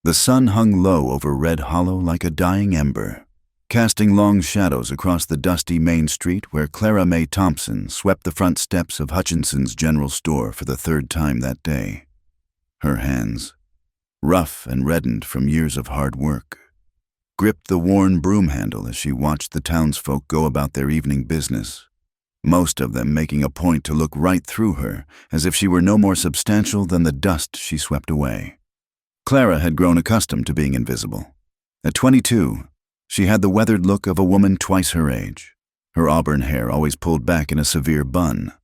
The sun hung low over Red Hollow like a dying ember, casting long shadows across the dusty main street where Clara Mae Thompson swept the front steps of Hutchinson's General Store for the third time that day. Her hands, rough and reddened from years of hard work, gripped the worn broom handle as she watched the townsfolk go about their evening business, most of them making a point to look right through her, as if she were no more substantial than the dust she swept away. Clara had grown accustomed to being invisible. At 22, she had the weathered look of a woman twice her age, her auburn hair always pulled back in a severe bun.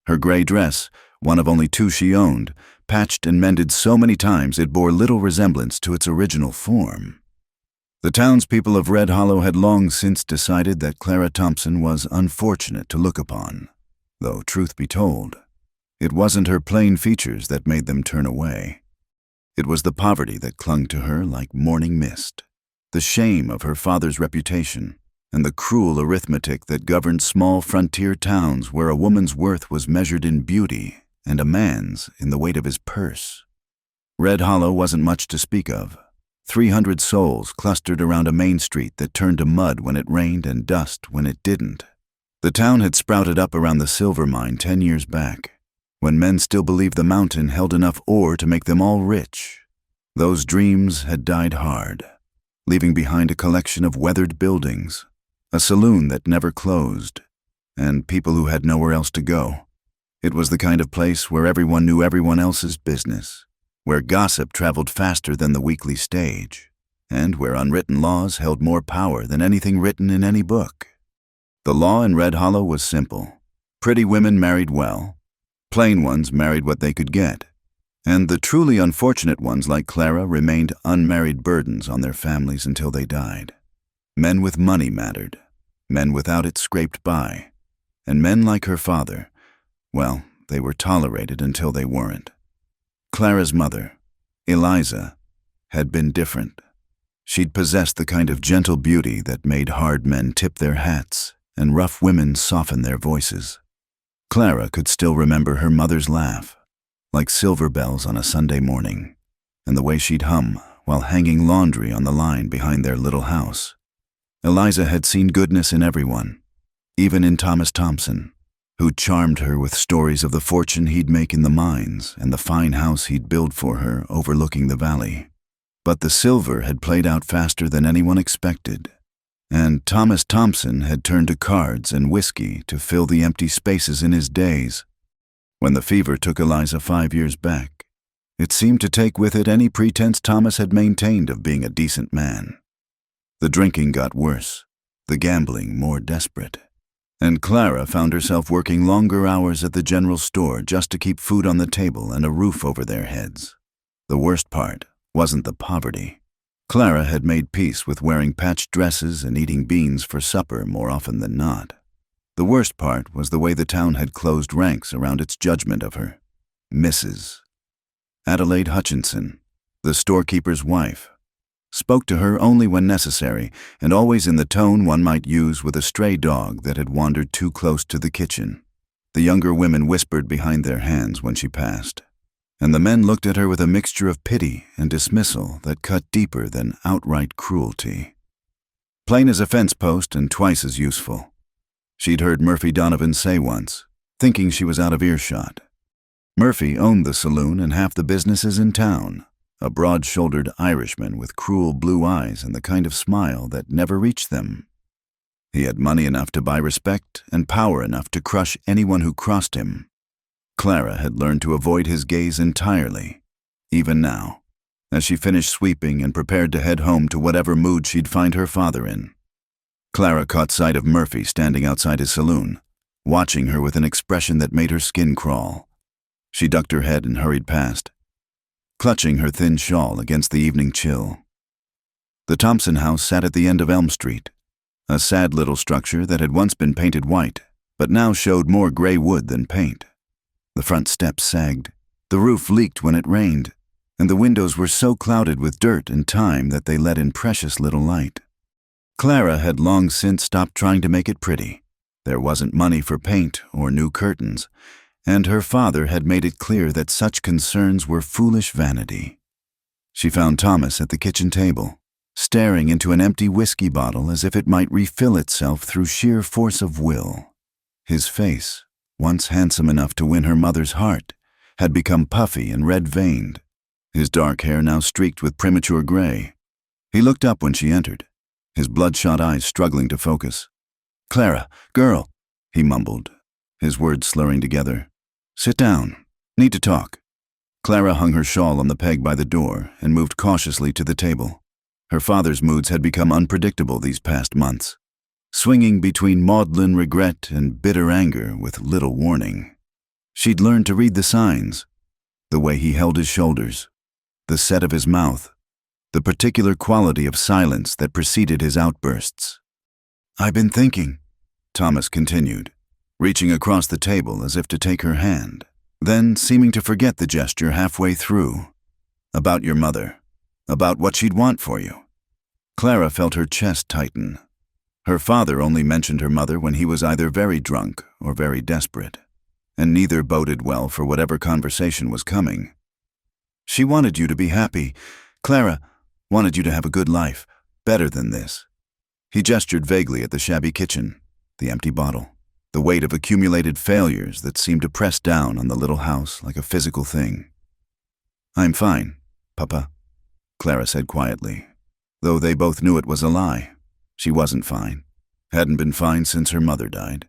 Her gray dress, one of only two she owned, patched and mended so many times it bore little resemblance to its original form. The townspeople of Red Hollow had long since decided that Clara Thompson was unfortunate to look upon, though, truth be told, it wasn't her plain features that made them turn away. It was the poverty that clung to her like morning mist, the shame of her father's reputation, and the cruel arithmetic that governed small frontier towns where a woman's worth was measured in beauty and a man's in the weight of his purse. Red Hollow wasn't much to speak of. 300 souls clustered around a main street that turned to mud when it rained and dust when it didn't. The town had sprouted up around the silver mine 10 years back, when men still believed the mountain held enough ore to make them all rich. Those dreams had died hard, leaving behind a collection of weathered buildings, a saloon that never closed, and people who had nowhere else to go. It was the kind of place where everyone knew everyone else's business, where gossip traveled faster than the weekly stage, and where unwritten laws held more power than anything written in any book. The law in Red Hollow was simple. Pretty women married well, plain ones married what they could get, and the truly unfortunate ones like Clara remained unmarried burdens on their families until they died. Men with money mattered, men without it scraped by, and men like her father, well, they were tolerated until they weren't. Clara's mother, Eliza, had been different. She'd possessed the kind of gentle beauty that made hard men tip their hats and rough women soften their voices. Clara could still remember her mother's laugh, like silver bells on a Sunday morning, and the way she'd hum while hanging laundry on the line behind their little house. Eliza had seen goodness in everyone, even in Thomas Thompson, who charmed her with stories of the fortune he'd make in the mines and the fine house he'd build for her overlooking the valley. But the silver had played out faster than anyone expected, and Thomas Thompson had turned to cards and whiskey to fill the empty spaces in his days. When the fever took Eliza 5 years back, it seemed to take with it any pretense Thomas had maintained of being a decent man. The drinking got worse, the gambling more desperate, and Clara found herself working longer hours at the general store just to keep food on the table and a roof over their heads. The worst part wasn't the poverty. Clara had made peace with wearing patched dresses and eating beans for supper more often than not. The worst part was the way the town had closed ranks around its judgment of her. Mrs. Adelaide Hutchinson, the storekeeper's wife, spoke to her only when necessary, and always in the tone one might use with a stray dog that had wandered too close to the kitchen. The younger women whispered behind their hands when she passed, and the men looked at her with a mixture of pity and dismissal that cut deeper than outright cruelty. Plain as a fence post and twice as useful, she'd heard Murphy Donovan say once, thinking she was out of earshot. Murphy owned the saloon and half the businesses in town, a broad-shouldered Irishman with cruel blue eyes and the kind of smile that never reached them. He had money enough to buy respect and power enough to crush anyone who crossed him. Clara had learned to avoid his gaze entirely, even now, as she finished sweeping and prepared to head home to whatever mood she'd find her father in. Clara caught sight of Murphy standing outside his saloon, watching her with an expression that made her skin crawl. She ducked her head and hurried past, clutching her thin shawl against the evening chill. The Thompson house sat at the end of Elm Street, a sad little structure that had once been painted white, but now showed more gray wood than paint. The front steps sagged, the roof leaked when it rained, and the windows were so clouded with dirt and time that they let in precious little light. Clara had long since stopped trying to make it pretty. There wasn't money for paint or new curtains, and her father had made it clear that such concerns were foolish vanity. She found Thomas at the kitchen table, staring into an empty whiskey bottle as if it might refill itself through sheer force of will. His face, once handsome enough to win her mother's heart, had become puffy and red-veined, his dark hair now streaked with premature gray. He looked up when she entered, his bloodshot eyes struggling to focus. "Clara, girl," he mumbled, his words slurring together. "Sit down. Need to talk." Clara hung her shawl on the peg by the door and moved cautiously to the table. Her father's moods had become unpredictable these past months, swinging between maudlin regret and bitter anger with little warning. She'd learned to read the signs, the way he held his shoulders, the set of his mouth, the particular quality of silence that preceded his outbursts. "I've been thinking," Thomas continued, reaching across the table as if to take her hand, then seeming to forget the gesture halfway through. "About your mother, about what she'd want for you." Clara felt her chest tighten. Her father only mentioned her mother when he was either very drunk or very desperate, and neither boded well for whatever conversation was coming. "She wanted you to be happy. Clara wanted you to have a good life, better than this." He gestured vaguely at the shabby kitchen, the empty bottle, the weight of accumulated failures that seemed to press down on the little house like a physical thing. "I'm fine, Papa," Clara said quietly, though they both knew it was a lie. She wasn't fine, hadn't been fine since her mother died,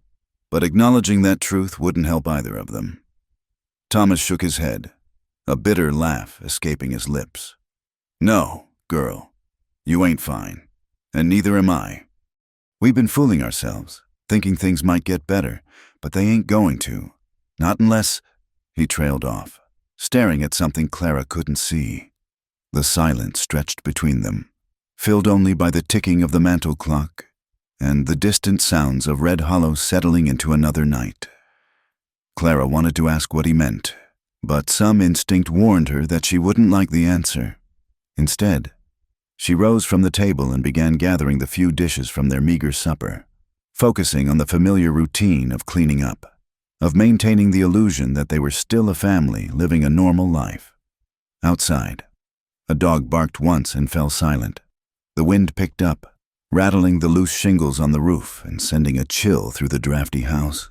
but acknowledging that truth wouldn't help either of them. Thomas shook his head, a bitter laugh escaping his lips. "No, girl, you ain't fine, and neither am I. We've been fooling ourselves, thinking things might get better, but they ain't going to. Not unless—" He trailed off, staring at something Clara couldn't see. The silence stretched between them, filled only by the ticking of the mantel clock and the distant sounds of Red Hollow settling into another night. Clara wanted to ask what he meant, but some instinct warned her that she wouldn't like the answer. Instead, she rose from the table and began gathering the few dishes from their meager supper, focusing on the familiar routine of cleaning up, of maintaining the illusion that they were still a family living a normal life. Outside, a dog barked once and fell silent. The wind picked up, rattling the loose shingles on the roof and sending a chill through the drafty house.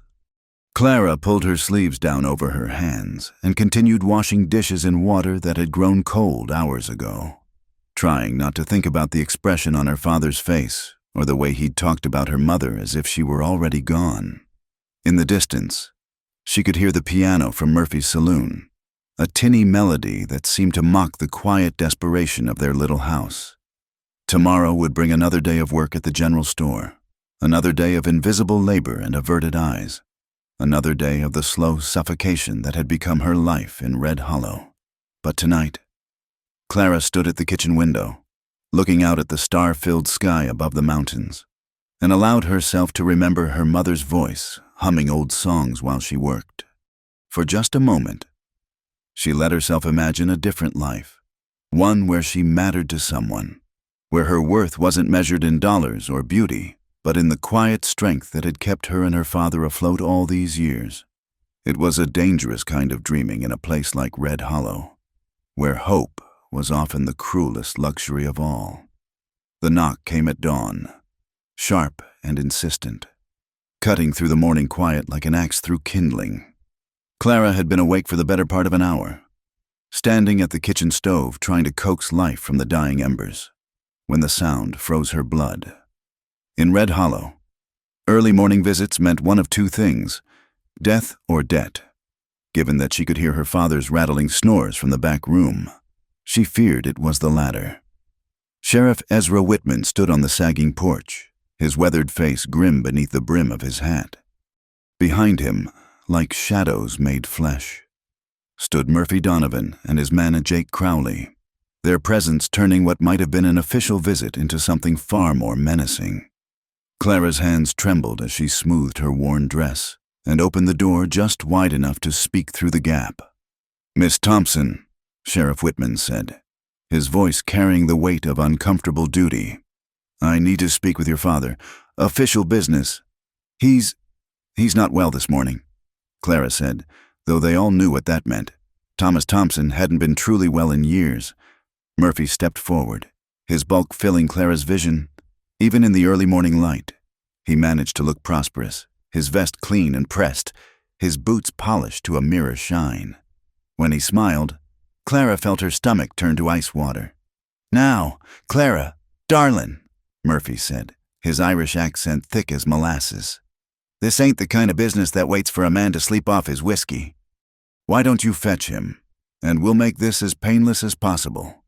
Clara pulled her sleeves down over her hands and continued washing dishes in water that had grown cold hours ago, trying not to think about the expression on her father's face or the way he'd talked about her mother as if she were already gone. In the distance, she could hear the piano from Murphy's saloon, a tinny melody that seemed to mock the quiet desperation of their little house. Tomorrow would bring another day of work at the general store, another day of invisible labor and averted eyes, another day of the slow suffocation that had become her life in Red Hollow. But tonight, Clara stood at the kitchen window, looking out at the star-filled sky above the mountains, and allowed herself to remember her mother's voice humming old songs while she worked. For just a moment, she let herself imagine a different life, one where she mattered to someone, where her worth wasn't measured in dollars or beauty, but in the quiet strength that had kept her and her father afloat all these years. It was a dangerous kind of dreaming in a place like Red Hollow, where hope was often the cruelest luxury of all. The knock came at dawn, sharp and insistent, cutting through the morning quiet like an axe through kindling. Clara had been awake for the better part of an hour, standing at the kitchen stove trying to coax life from the dying embers, when the sound froze her blood. In Red Hollow, early morning visits meant one of two things: death or debt. Given that she could hear her father's rattling snores from the back room, she feared it was the latter. Sheriff Ezra Whitman stood on the sagging porch, his weathered face grim beneath the brim of his hat. Behind him, like shadows made flesh, stood Murphy Donovan and his man Jake Crowley, their presence turning what might have been an official visit into something far more menacing. Clara's hands trembled as she smoothed her worn dress and opened the door just wide enough to speak through the gap. "Miss Thompson," Sheriff Whitman said, his voice carrying the weight of uncomfortable duty. "I need to speak with your father. Official business. He's not well this morning," Clara said, though they all knew what that meant. Thomas Thompson hadn't been truly well in years. Murphy stepped forward, his bulk filling Clara's vision. Even in the early morning light, he managed to look prosperous, his vest clean and pressed, his boots polished to a mirror shine. When he smiled, Clara felt her stomach turn to ice water. "Now, Clara, darlin'," Murphy said, his Irish accent thick as molasses. "This ain't the kind of business that waits for a man to sleep off his whiskey. Why don't you fetch him, and we'll make this as painless as possible."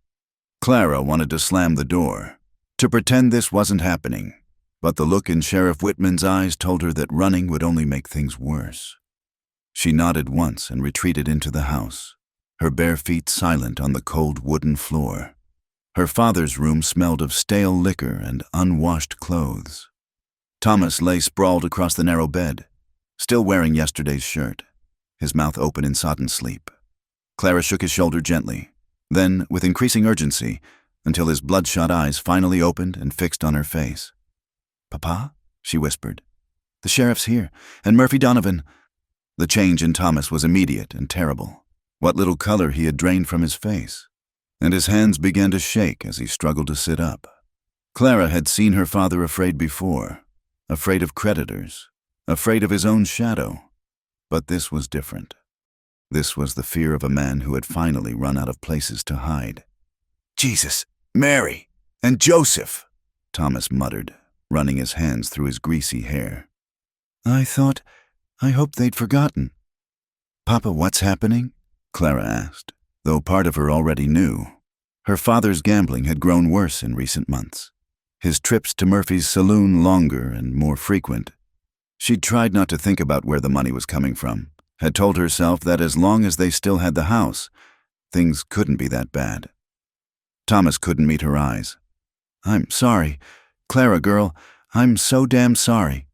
Clara wanted to slam the door, to pretend this wasn't happening, but the look in Sheriff Whitman's eyes told her that running would only make things worse. She nodded once and retreated into the house, her bare feet silent on the cold wooden floor. Her father's room smelled of stale liquor and unwashed clothes. Thomas lay sprawled across the narrow bed, still wearing yesterday's shirt, his mouth open in sodden sleep. Clara shook his shoulder gently, then with increasing urgency, until his bloodshot eyes finally opened and fixed on her face. "Papa?" she whispered. "The sheriff's here, and Murphy Donovan." The change in Thomas was immediate and terrible. What little color he had drained from his face, and his hands began to shake as he struggled to sit up. Clara had seen her father afraid before, afraid of creditors, afraid of his own shadow. But this was different. This was the fear of a man who had finally run out of places to hide. "Jesus, Mary, and Joseph," Thomas muttered, running his hands through his greasy hair. I hoped they'd forgotten." "Papa, what's happening?" Clara asked, though part of her already knew. Her father's gambling had grown worse in recent months, his trips to Murphy's saloon longer and more frequent. She'd tried not to think about where the money was coming from, had told herself that as long as they still had the house, things couldn't be that bad. Thomas couldn't meet her eyes. "I'm sorry. Clara, girl, I'm so damn sorry."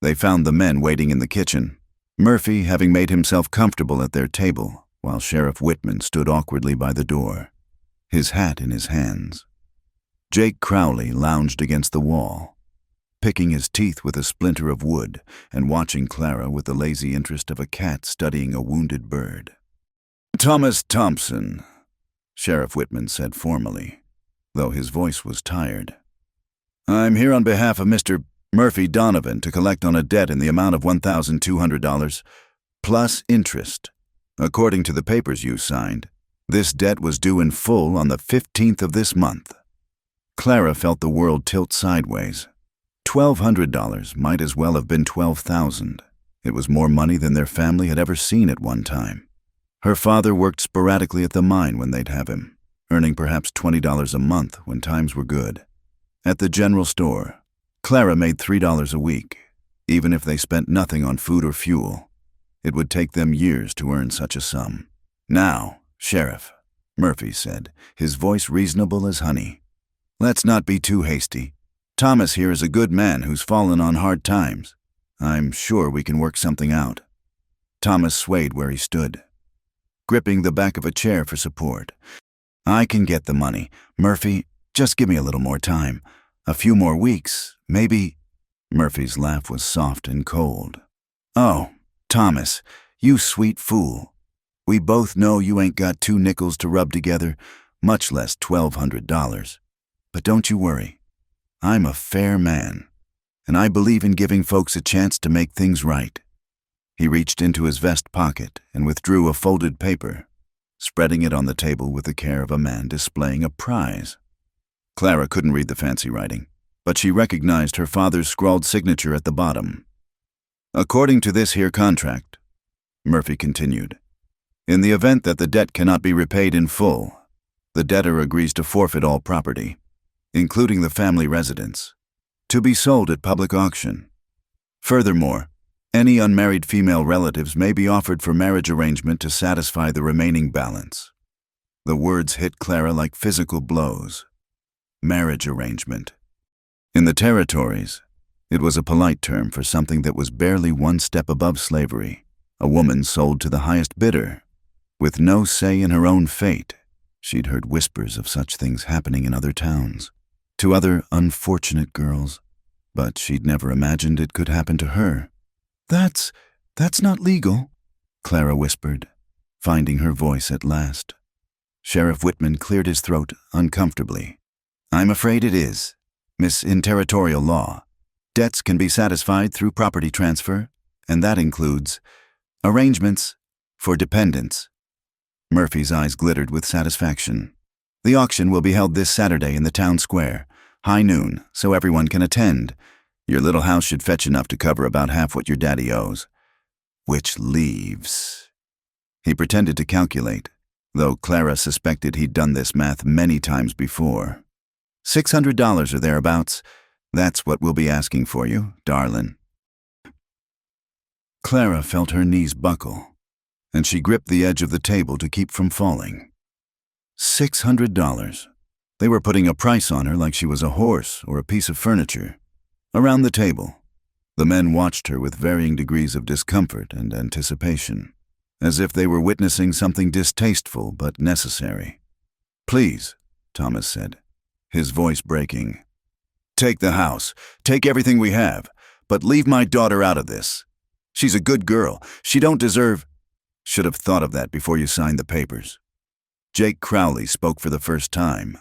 They found the men waiting in the kitchen, Murphy having made himself comfortable at their table, while Sheriff Whitman stood awkwardly by the door, his hat in his hands. Jake Crowley lounged against the wall, picking his teeth with a splinter of wood and watching Clara with the lazy interest of a cat studying a wounded bird. "Thomas Thompson," Sheriff Whitman said formally, though his voice was tired. "I'm here on behalf of Mr. Murphy Donovan to collect on a debt in the amount of $1,200, plus interest. According to the papers you signed, this debt was due in full on the 15th of this month." Clara felt the world tilt sideways. $1,200 might as well have been $12,000. It was more money than their family had ever seen at one time. Her father worked sporadically at the mine when they'd have him, earning perhaps $20 a month when times were good. At the general store, Clara made $3 a week, even if they spent nothing on food or fuel. It would take them years to earn such a sum. "Now, Sheriff," Murphy said, his voice reasonable as honey, "let's not be too hasty. Thomas here is a good man who's fallen on hard times. I'm sure we can work something out." Thomas swayed where he stood, gripping the back of a chair for support. "I can get the money. Murphy, just give me a little more time. A few more weeks, maybe." Murphy's laugh was soft and cold. "Oh, Thomas, you sweet fool. We both know you ain't got 2 nickels to rub together, much less $1,200. But don't you worry. I'm a fair man, and I believe in giving folks a chance to make things right." He reached into his vest pocket and withdrew a folded paper, spreading it on the table with the care of a man displaying a prize. Clara couldn't read the fancy writing, but she recognized her father's scrawled signature at the bottom. "According to this here contract," Murphy continued, "in the event that the debt cannot be repaid in full, the debtor agrees to forfeit all property, including the family residence, to be sold at public auction. Furthermore, any unmarried female relatives may be offered for marriage arrangement to satisfy the remaining balance." The words hit Clara like physical blows. Marriage arrangement. In the territories, it was a polite term for something that was barely one step above slavery, a woman sold to the highest bidder, with no say in her own fate. She'd heard whispers of such things happening in other towns, to other unfortunate girls, but she'd never imagined it could happen to her. That's not legal," Clara whispered, finding her voice at last. Sheriff Whitman cleared his throat uncomfortably. I'm afraid it is. Miss in territorial law, debts can be satisfied through property transfer, and that includes arrangements for dependents. Murphy's eyes glittered with satisfaction. The auction will be held this Saturday in the town square, high noon, so everyone can attend. Your little house should fetch enough to cover about half what your daddy owes. Which leaves... He pretended to calculate, though Clara suspected he'd done this math many times before. $600 or thereabouts. That's what we'll be asking for you, darlin'. Clara felt her knees buckle, and she gripped the edge of the table to keep from falling. $600. They were putting a price on her like she was a horse or a piece of furniture. Around the table, the men watched her with varying degrees of discomfort and anticipation, as if they were witnessing something distasteful but necessary. Please, Thomas said, his voice breaking. Take the house. Take everything we have. But leave my daughter out of this. She's a good girl. She don't deserve... Should have thought of that before you signed the papers. Jake Crowley spoke for the first time,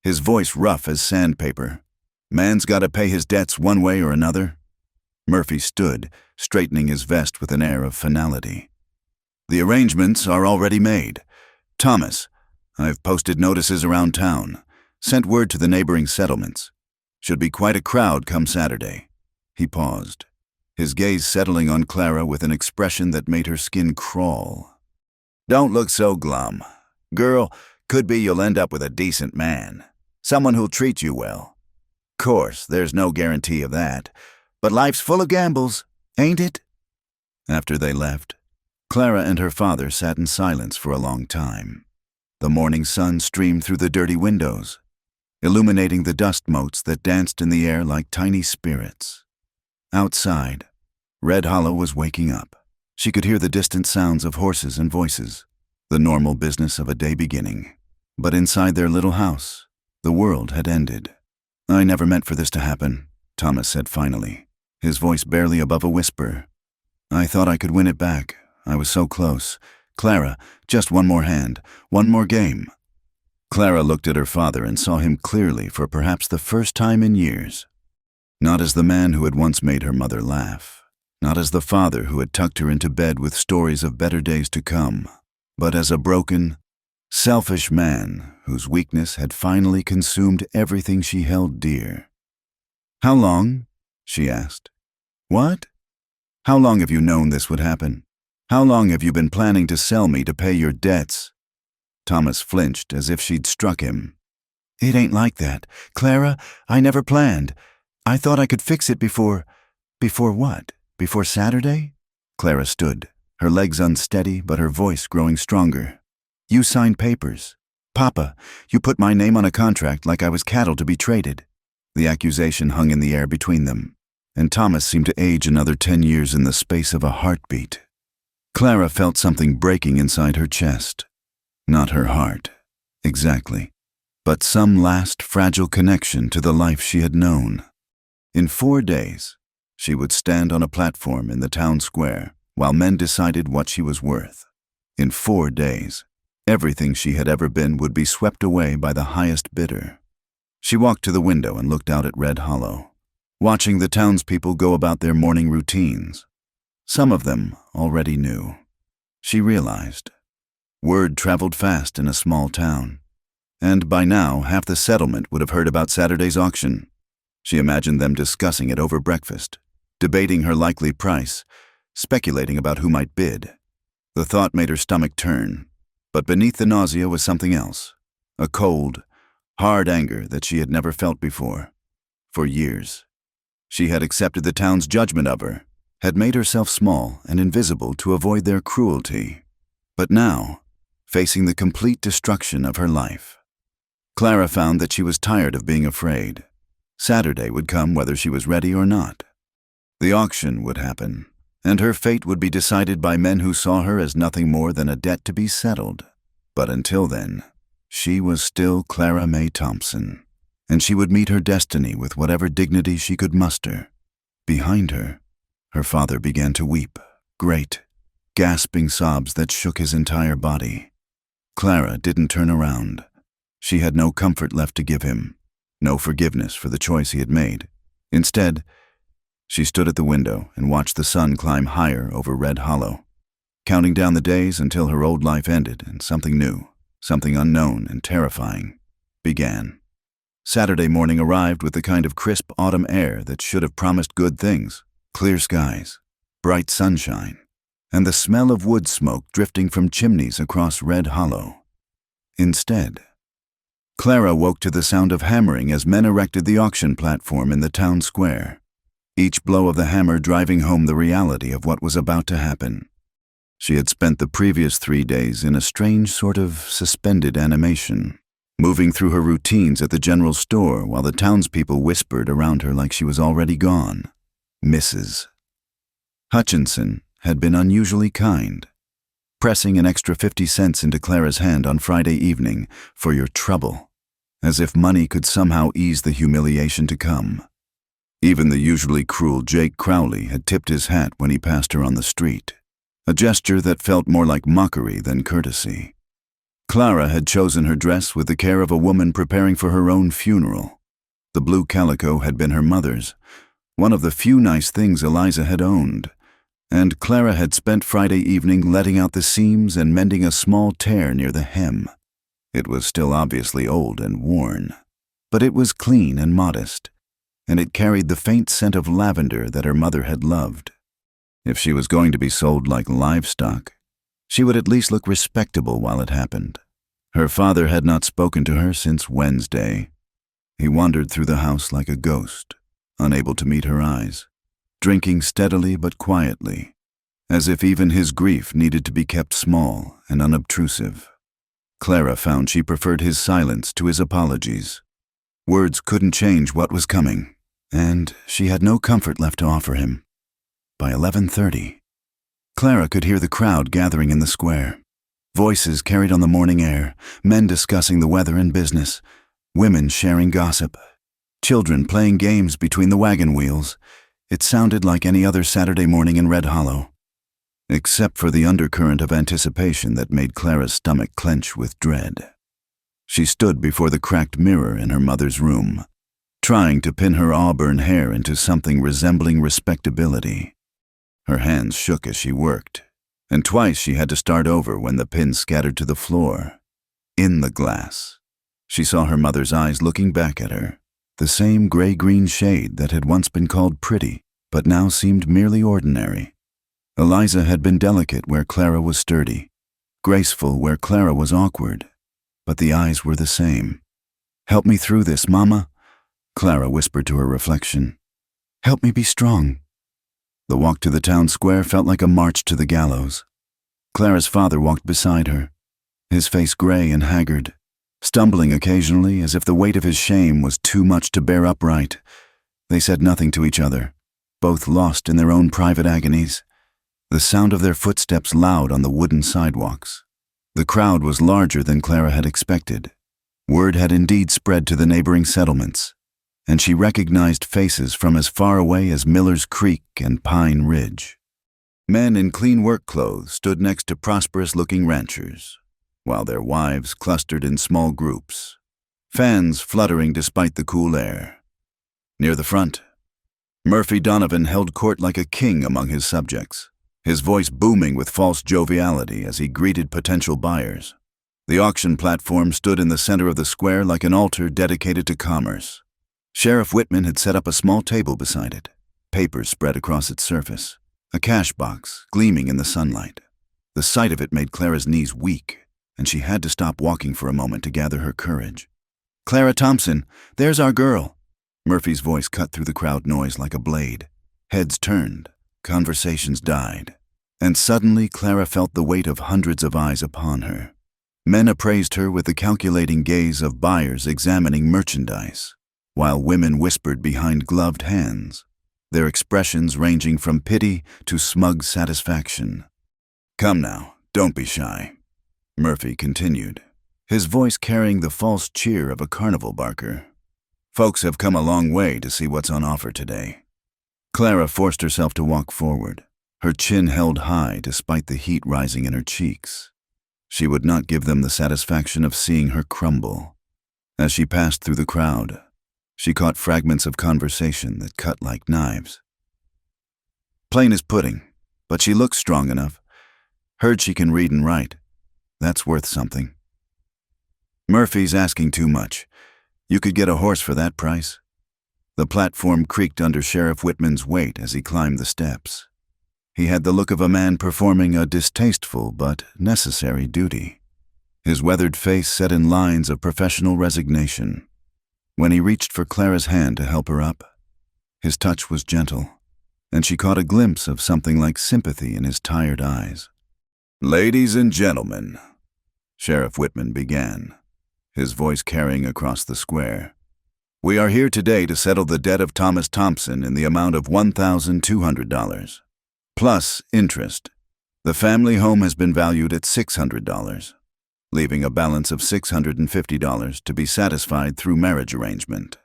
his voice rough as sandpaper. Man's got to pay his debts one way or another. Murphy stood, straightening his vest with an air of finality. The arrangements are already made. Thomas, I've posted notices around town, sent word to the neighboring settlements. Should be quite a crowd come Saturday. He paused, his gaze settling on Clara with an expression that made her skin crawl. Don't look so glum. Girl, could be you'll end up with a decent man, someone who'll treat you well. Course, there's no guarantee of that, but life's full of gambles, ain't it? After they left, Clara and her father sat in silence for a long time. The morning sun streamed through the dirty windows, illuminating the dust motes that danced in the air like tiny spirits. Outside, Red Hollow was waking up. She could hear the distant sounds of horses and voices, the normal business of a day beginning. But inside their little house, the world had ended. I never meant for this to happen, Thomas said finally, his voice barely above a whisper. I thought I could win it back. I was so close. Clara, just one more hand, one more game. Clara looked at her father and saw him clearly for perhaps the first time in years. Not as the man who had once made her mother laugh, not as the father who had tucked her into bed with stories of better days to come, but as a broken, selfish man whose weakness had finally consumed everything she held dear. How long? She asked. What? How long have you known this would happen? How long have you been planning to sell me to pay your debts? Thomas flinched as if she'd struck him. It ain't like that. Clara, I never planned. I thought I could fix it before... Before what? Before Saturday? Clara stood, her legs unsteady but her voice growing stronger. You signed papers. Papa, you put my name on a contract like I was cattle to be traded. The accusation hung in the air between them, and Thomas seemed to age another 10 years in the space of a heartbeat. Clara felt something breaking inside her chest. Not her heart, exactly, but some last fragile connection to the life she had known. In 4 days, she would stand on a platform in the town square while men decided what she was worth. In 4 days, everything she had ever been would be swept away by the highest bidder. She walked to the window and looked out at Red Hollow, watching the townspeople go about their morning routines. Some of them already knew. She realized. Word traveled fast in a small town, and by now half the settlement would have heard about Saturday's auction. She imagined them discussing it over breakfast, debating her likely price, speculating about who might bid. The thought made her stomach turn, but beneath the nausea was something else, a cold, hard anger that she had never felt before. For years, she had accepted the town's judgment of her, had made herself small and invisible to avoid their cruelty. But now, facing the complete destruction of her life, Clara found that she was tired of being afraid. Saturday would come whether she was ready or not. The auction would happen, and her fate would be decided by men who saw her as nothing more than a debt to be settled. But until then, she was still Clara May Thompson, and she would meet her destiny with whatever dignity she could muster. Behind her, her father began to weep, great, gasping sobs that shook his entire body. Clara didn't turn around. She had no comfort left to give him, no forgiveness for the choice he had made. Instead, she stood at the window and watched the sun climb higher over Red Hollow, counting down the days until her old life ended and something new, something unknown and terrifying, began. Saturday morning arrived with the kind of crisp autumn air that should have promised good things: clear skies, bright sunshine, and the smell of wood smoke drifting from chimneys across Red Hollow. Instead, Clara woke to the sound of hammering as men erected the auction platform in the town square, each blow of the hammer driving home the reality of what was about to happen. She had spent the previous 3 days in a strange sort of suspended animation, moving through her routines at the general store while the townspeople whispered around her like she was already gone. Mrs. Hutchinson had been unusually kind, pressing an extra 50 cents into Clara's hand on Friday evening for your trouble, as if money could somehow ease the humiliation to come. Even the usually cruel Jake Crowley had tipped his hat when he passed her on the street, a gesture that felt more like mockery than courtesy. Clara had chosen her dress with the care of a woman preparing for her own funeral. The blue calico had been her mother's, one of the few nice things Eliza had owned, and Clara had spent Friday evening letting out the seams and mending a small tear near the hem. It was still obviously old and worn, but it was clean and modest, and it carried the faint scent of lavender that her mother had loved. If she was going to be sold like livestock, she would at least look respectable while it happened. Her father had not spoken to her since Wednesday. He wandered through the house like a ghost, unable to meet her eyes, drinking steadily but quietly, as if even his grief needed to be kept small and unobtrusive. Clara found she preferred his silence to his apologies. Words couldn't change what was coming, and she had no comfort left to offer him. By 11:30, Clara could hear the crowd gathering in the square. Voices carried on the morning air, men discussing the weather and business, women sharing gossip, children playing games between the wagon wheels. It sounded like any other Saturday morning in Red Hollow, except for the undercurrent of anticipation that made Clara's stomach clench with dread. She stood before the cracked mirror in her mother's room, trying to pin her auburn hair into something resembling respectability. Her hands shook as she worked, and twice she had to start over when the pins scattered to the floor. In the glass, she saw her mother's eyes looking back at her, the same gray-green shade that had once been called pretty, but now seemed merely ordinary. Eliza had been delicate where Clara was sturdy, graceful where Clara was awkward, but the eyes were the same. "Help me through this, Mama," Clara whispered to her reflection. "Help me be strong." The walk to the town square felt like a march to the gallows. Clara's father walked beside her, his face gray and haggard, stumbling occasionally as if the weight of his shame was too much to bear upright. They said nothing to each other, both lost in their own private agonies, the sound of their footsteps loud on the wooden sidewalks. The crowd was larger than Clara had expected. Word had indeed spread to the neighboring settlements, and she recognized faces from as far away as Miller's Creek and Pine Ridge. Men in clean work clothes stood next to prosperous-looking ranchers, while their wives clustered in small groups, fans fluttering despite the cool air. Near the front, Murphy Donovan held court like a king among his subjects, his voice booming with false joviality as he greeted potential buyers. The auction platform stood in the center of the square like an altar dedicated to commerce. Sheriff Whitman had set up a small table beside it, papers spread across its surface, a cash box gleaming in the sunlight. The sight of it made Clara's knees weak, and she had to stop walking for a moment to gather her courage. "Clara Thompson, there's our girl." Murphy's voice cut through the crowd noise like a blade. Heads turned, conversations died, and suddenly Clara felt the weight of hundreds of eyes upon her. Men appraised her with the calculating gaze of buyers examining merchandise, while women whispered behind gloved hands, their expressions ranging from pity to smug satisfaction. "Come now, don't be shy," Murphy continued, his voice carrying the false cheer of a carnival barker. "Folks have come a long way to see what's on offer today." Clara forced herself to walk forward, her chin held high despite the heat rising in her cheeks. She would not give them the satisfaction of seeing her crumble. As she passed through the crowd, she caught fragments of conversation that cut like knives. Plain as pudding, but she looks strong enough. Heard she can read and write. That's worth something. Murphy's asking too much. You could get a horse for that price. The platform creaked under Sheriff Whitman's weight as he climbed the steps. He had the look of a man performing a distasteful but necessary duty. His weathered face set in lines of professional resignation. When he reached for Clara's hand to help her up, his touch was gentle, and she caught a glimpse of something like sympathy in his tired eyes. "Ladies and gentlemen," Sheriff Whitman began, his voice carrying across the square, "we are here today to settle the debt of Thomas Thompson in the amount of $1,200, plus interest. The family home has been valued at $600, leaving a balance of $650 to be satisfied through marriage arrangement."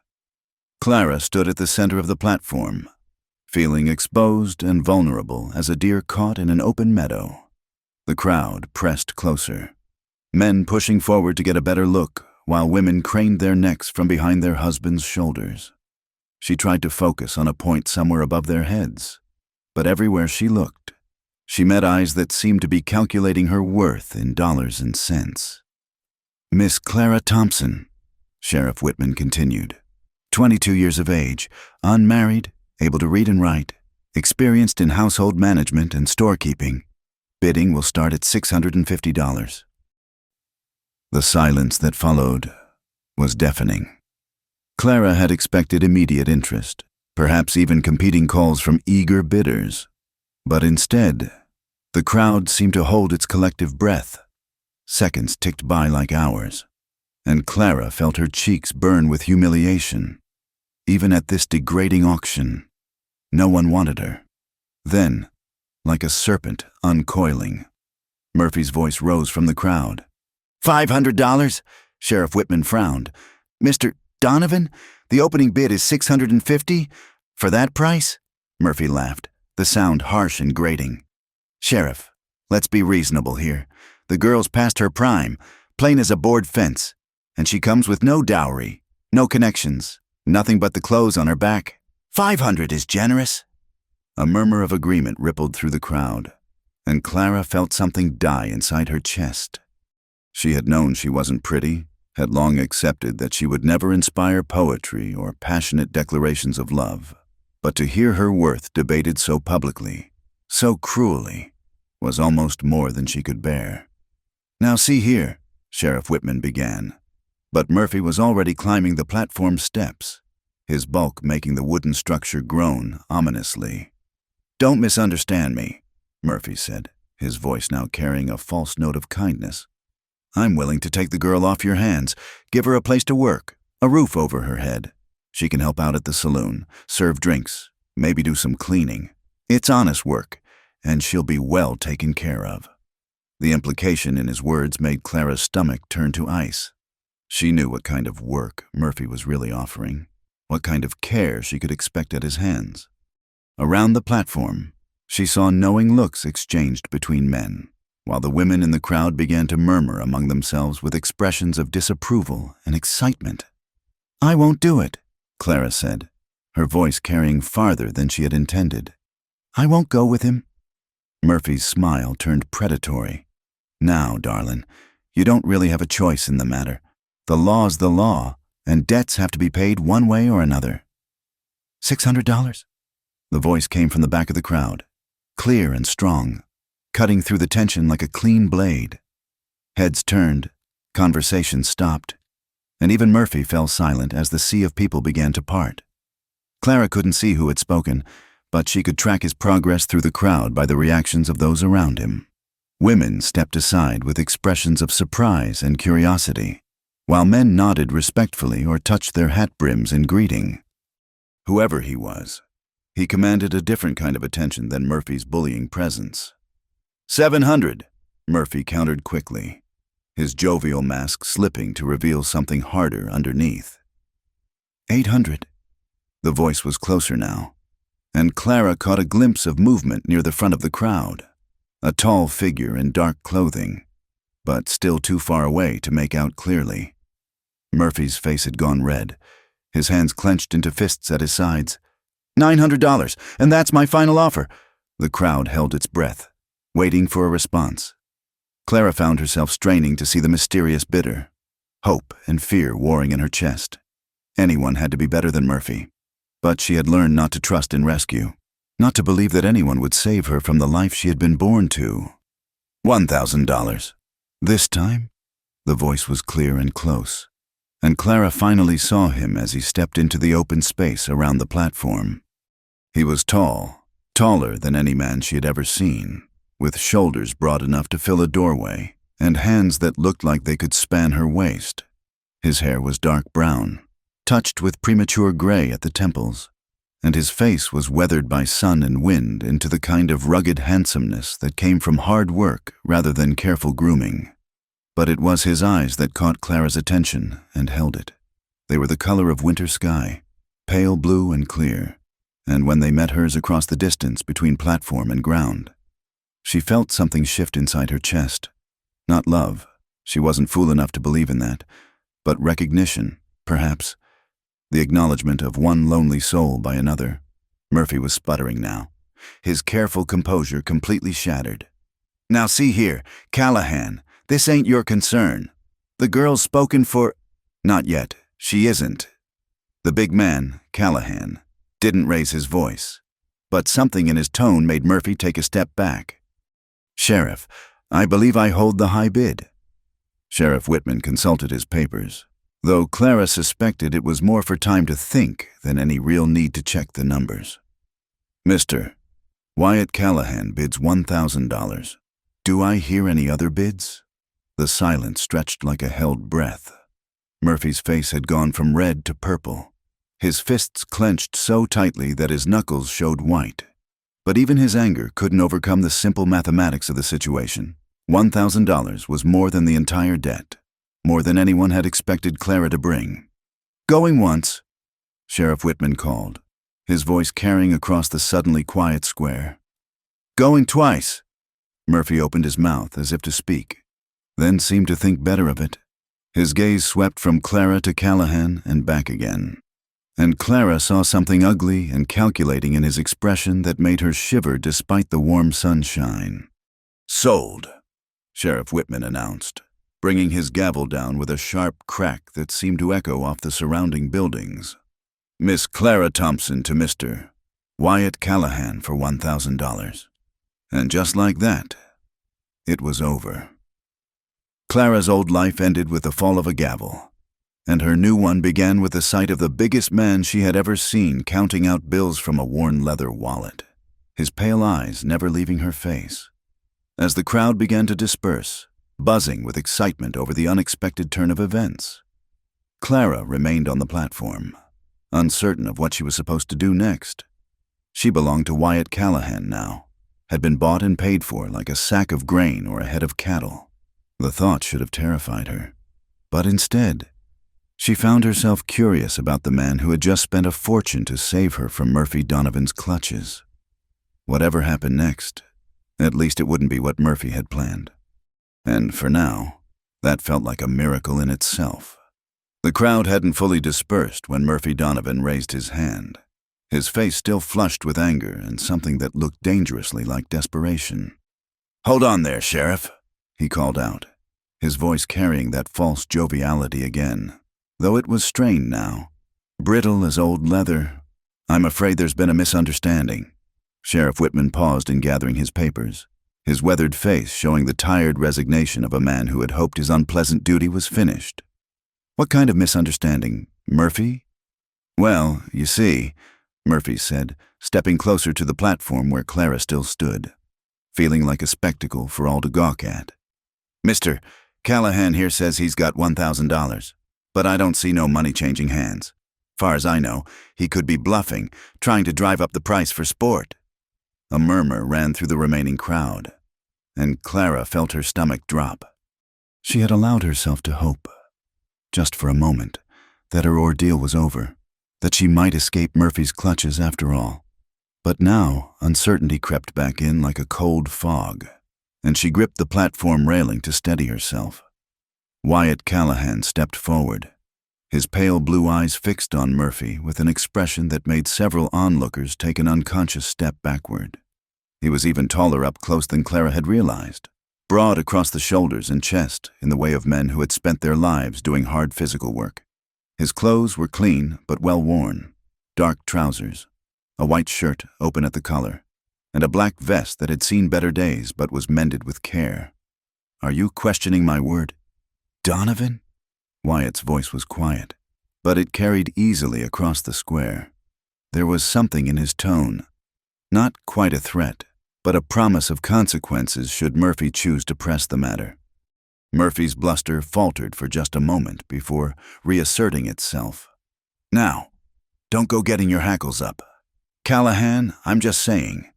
Clara stood at the center of the platform, feeling exposed and vulnerable as a deer caught in an open meadow. The crowd pressed closer, men pushing forward to get a better look, while women craned their necks from behind their husbands' shoulders. She tried to focus on a point somewhere above their heads, but everywhere she looked, she met eyes that seemed to be calculating her worth in dollars and cents. "Miss Clara Thompson," Sheriff Whitman continued, 22 years of age, unmarried, able to read and write, experienced in household management and storekeeping. Bidding will start at $650. The silence that followed was deafening. Clara had expected immediate interest, perhaps even competing calls from eager bidders. But instead, the crowd seemed to hold its collective breath. Seconds ticked by like hours, and Clara felt her cheeks burn with humiliation. Even at this degrading auction, no one wanted her. Then, like a serpent uncoiling, Murphy's voice rose from the crowd. $500? Sheriff Whitman frowned. "Mr. Donovan, the opening bid is $650? For that price?" Murphy laughed, the sound harsh and grating. "Sheriff, let's be reasonable here. The girl's past her prime, plain as a board fence, and she comes with no dowry, no connections, nothing but the clothes on her back. 500 is generous." A murmur of agreement rippled through the crowd, and Clara felt something die inside her chest. She had known she wasn't pretty, had long accepted that she would never inspire poetry or passionate declarations of love. But to hear her worth debated so publicly, so cruelly, was almost more than she could bear. "Now see here," Sheriff Whitman began, but Murphy was already climbing the platform steps, his bulk making the wooden structure groan ominously. "Don't misunderstand me," Murphy said, his voice now carrying a false note of kindness. "I'm willing to take the girl off your hands, give her a place to work, a roof over her head. She can help out at the saloon, serve drinks, maybe do some cleaning. It's honest work, and she'll be well taken care of." The implication in his words made Clara's stomach turn to ice. She knew what kind of work Murphy was really offering, what kind of care she could expect at his hands. Around the platform, she saw knowing looks exchanged between men, while the women in the crowd began to murmur among themselves with expressions of disapproval and excitement. "I won't do it," Clara said, her voice carrying farther than she had intended. "I won't go with him." Murphy's smile turned predatory. "Now, darling, you don't really have a choice in the matter. The law's the law, and debts have to be paid one way or another." $600? The voice came from the back of the crowd, clear and strong, cutting through the tension like a clean blade. Heads turned, conversation stopped, and even Murphy fell silent as the sea of people began to part. Clara couldn't see who had spoken, but she could track his progress through the crowd by the reactions of those around him. Women stepped aside with expressions of surprise and curiosity, while men nodded respectfully or touched their hat brims in greeting. Whoever he was, he commanded a different kind of attention than Murphy's bullying presence. 700, Murphy countered quickly, his jovial mask slipping to reveal something harder underneath. 800. The voice was closer now, and Clara caught a glimpse of movement near the front of the crowd, a tall figure in dark clothing. but still too far away to make out clearly. Murphy's face had gone red, his hands clenched into fists at his sides. $900, and that's my final offer. The crowd held its breath, waiting for a response. Clara found herself straining to see the mysterious bidder, hope and fear warring in her chest. Anyone had to be better than Murphy, but she had learned not to trust in rescue, not to believe that anyone would save her from the life she had been born to. $1,000. This time, the voice was clear and close, and Clara finally saw him as he stepped into the open space around the platform. He was tall, taller than any man she had ever seen, with shoulders broad enough to fill a doorway, and hands that looked like they could span her waist. His hair was dark brown, touched with premature gray at the temples, and his face was weathered by sun and wind into the kind of rugged handsomeness that came from hard work rather than careful grooming. But it was his eyes that caught Clara's attention and held it. They were the color of winter sky, pale blue and clear, and when they met hers across the distance between platform and ground, she felt something shift inside her chest. Not love, she wasn't fool enough to believe in that, but recognition, perhaps. The acknowledgement of one lonely soul by another. Murphy was sputtering now, his careful composure completely shattered. Now see here, Callahan, this ain't your concern. The girl's spoken for— Not yet, she isn't. The big man, Callahan, didn't raise his voice, but something in his tone made Murphy take a step back. Sheriff, I believe I hold the high bid. Sheriff Whitman consulted his papers, though Clara suspected it was more for time to think than any real need to check the numbers. Mr. Wyatt Callahan bids $1,000. Do I hear any other bids? The silence stretched like a held breath. Murphy's face had gone from red to purple, his fists clenched so tightly that his knuckles showed white. But even his anger couldn't overcome the simple mathematics of the situation. $1,000 was more than the entire debt, more than anyone had expected Clara to bring. Going once, Sheriff Whitman called, his voice carrying across the suddenly quiet square. Going twice. Murphy opened his mouth as if to speak, then seemed to think better of it. His gaze swept from Clara to Callahan and back again. And Clara saw something ugly and calculating in his expression that made her shiver despite the warm sunshine. Sold, Sheriff Whitman announced, bringing his gavel down with a sharp crack that seemed to echo off the surrounding buildings. Miss Clara Thompson to Mr. Wyatt Callahan for $1,000. And just like that, it was over. Clara's old life ended with the fall of a gavel, and her new one began with the sight of the biggest man she had ever seen counting out bills from a worn leather wallet, his pale eyes never leaving her face. As the crowd began to disperse, buzzing with excitement over the unexpected turn of events, Clara remained on the platform, uncertain of what she was supposed to do next. She belonged to Wyatt Callahan now, had been bought and paid for like a sack of grain or a head of cattle. The thought should have terrified her, but instead, she found herself curious about the man who had just spent a fortune to save her from Murphy Donovan's clutches. Whatever happened next, at least it wouldn't be what Murphy had planned. And for now, that felt like a miracle in itself. The crowd hadn't fully dispersed when Murphy Donovan raised his hand, his face still flushed with anger and something that looked dangerously like desperation. Hold on there, Sheriff, he called out, his voice carrying that false joviality again, though it was strained now, brittle as old leather. I'm afraid there's been a misunderstanding. Sheriff Whitman paused in gathering his papers, his weathered face showing the tired resignation of a man who had hoped his unpleasant duty was finished. What kind of misunderstanding, Murphy? Well, you see, Murphy said, stepping closer to the platform where Clara still stood, feeling like a spectacle for all to gawk at. Mr. Callahan here says he's got $1,000, but I don't see no money changing hands. Far as I know, he could be bluffing, trying to drive up the price for sport. A murmur ran through the remaining crowd, and Clara felt her stomach drop. She had allowed herself to hope, just for a moment, that her ordeal was over, that she might escape Murphy's clutches after all. But now, uncertainty crept back in like a cold fog. and she gripped the platform railing to steady herself. Wyatt Callahan stepped forward, his pale blue eyes fixed on Murphy with an expression that made several onlookers take an unconscious step backward. He was even taller up close than Clara had realized, broad across the shoulders and chest in the way of men who had spent their lives doing hard physical work. His clothes were clean but well worn, dark trousers, a white shirt open at the collar, and a black vest that had seen better days but was mended with care. "Are you questioning my word, Donovan?" Wyatt's voice was quiet, but it carried easily across the square. There was something in his tone, not quite a threat, but a promise of consequences should Murphy choose to press the matter. Murphy's bluster faltered for just a moment before reasserting itself. "Now, don't go getting your hackles up. Callahan, I'm just saying,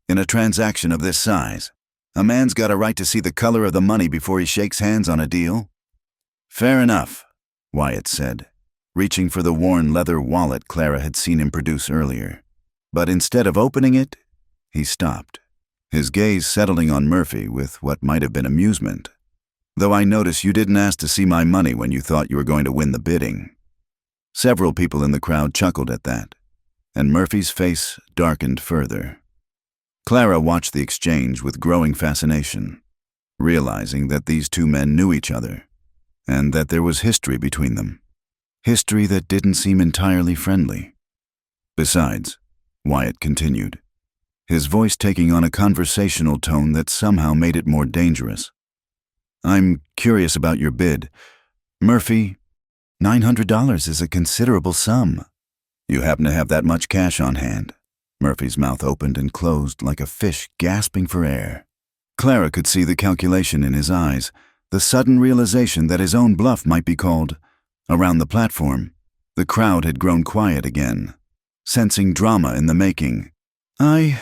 in a transaction of this size, a man's got a right to see the color of the money before he shakes hands on a deal." "Fair enough," Wyatt said, reaching for the worn leather wallet Clara had seen him produce earlier. But instead of opening it, he stopped, his gaze settling on Murphy with what might have been amusement. "Though I notice you didn't ask to see my money when you thought you were going to win the bidding." Several people in the crowd chuckled at that, and Murphy's face darkened further. Clara watched the exchange with growing fascination, realizing that these two men knew each other, and that there was history between them. History that didn't seem entirely friendly. "Besides," Wyatt continued, his voice taking on a conversational tone that somehow made it more dangerous, "I'm curious about your bid. Murphy, $900 is a considerable sum. You happen to have that much cash on hand?" Murphy's mouth opened and closed like a fish gasping for air. Clara could see the calculation in his eyes, the sudden realization that his own bluff might be called. Around the platform, the crowd had grown quiet again, sensing drama in the making. I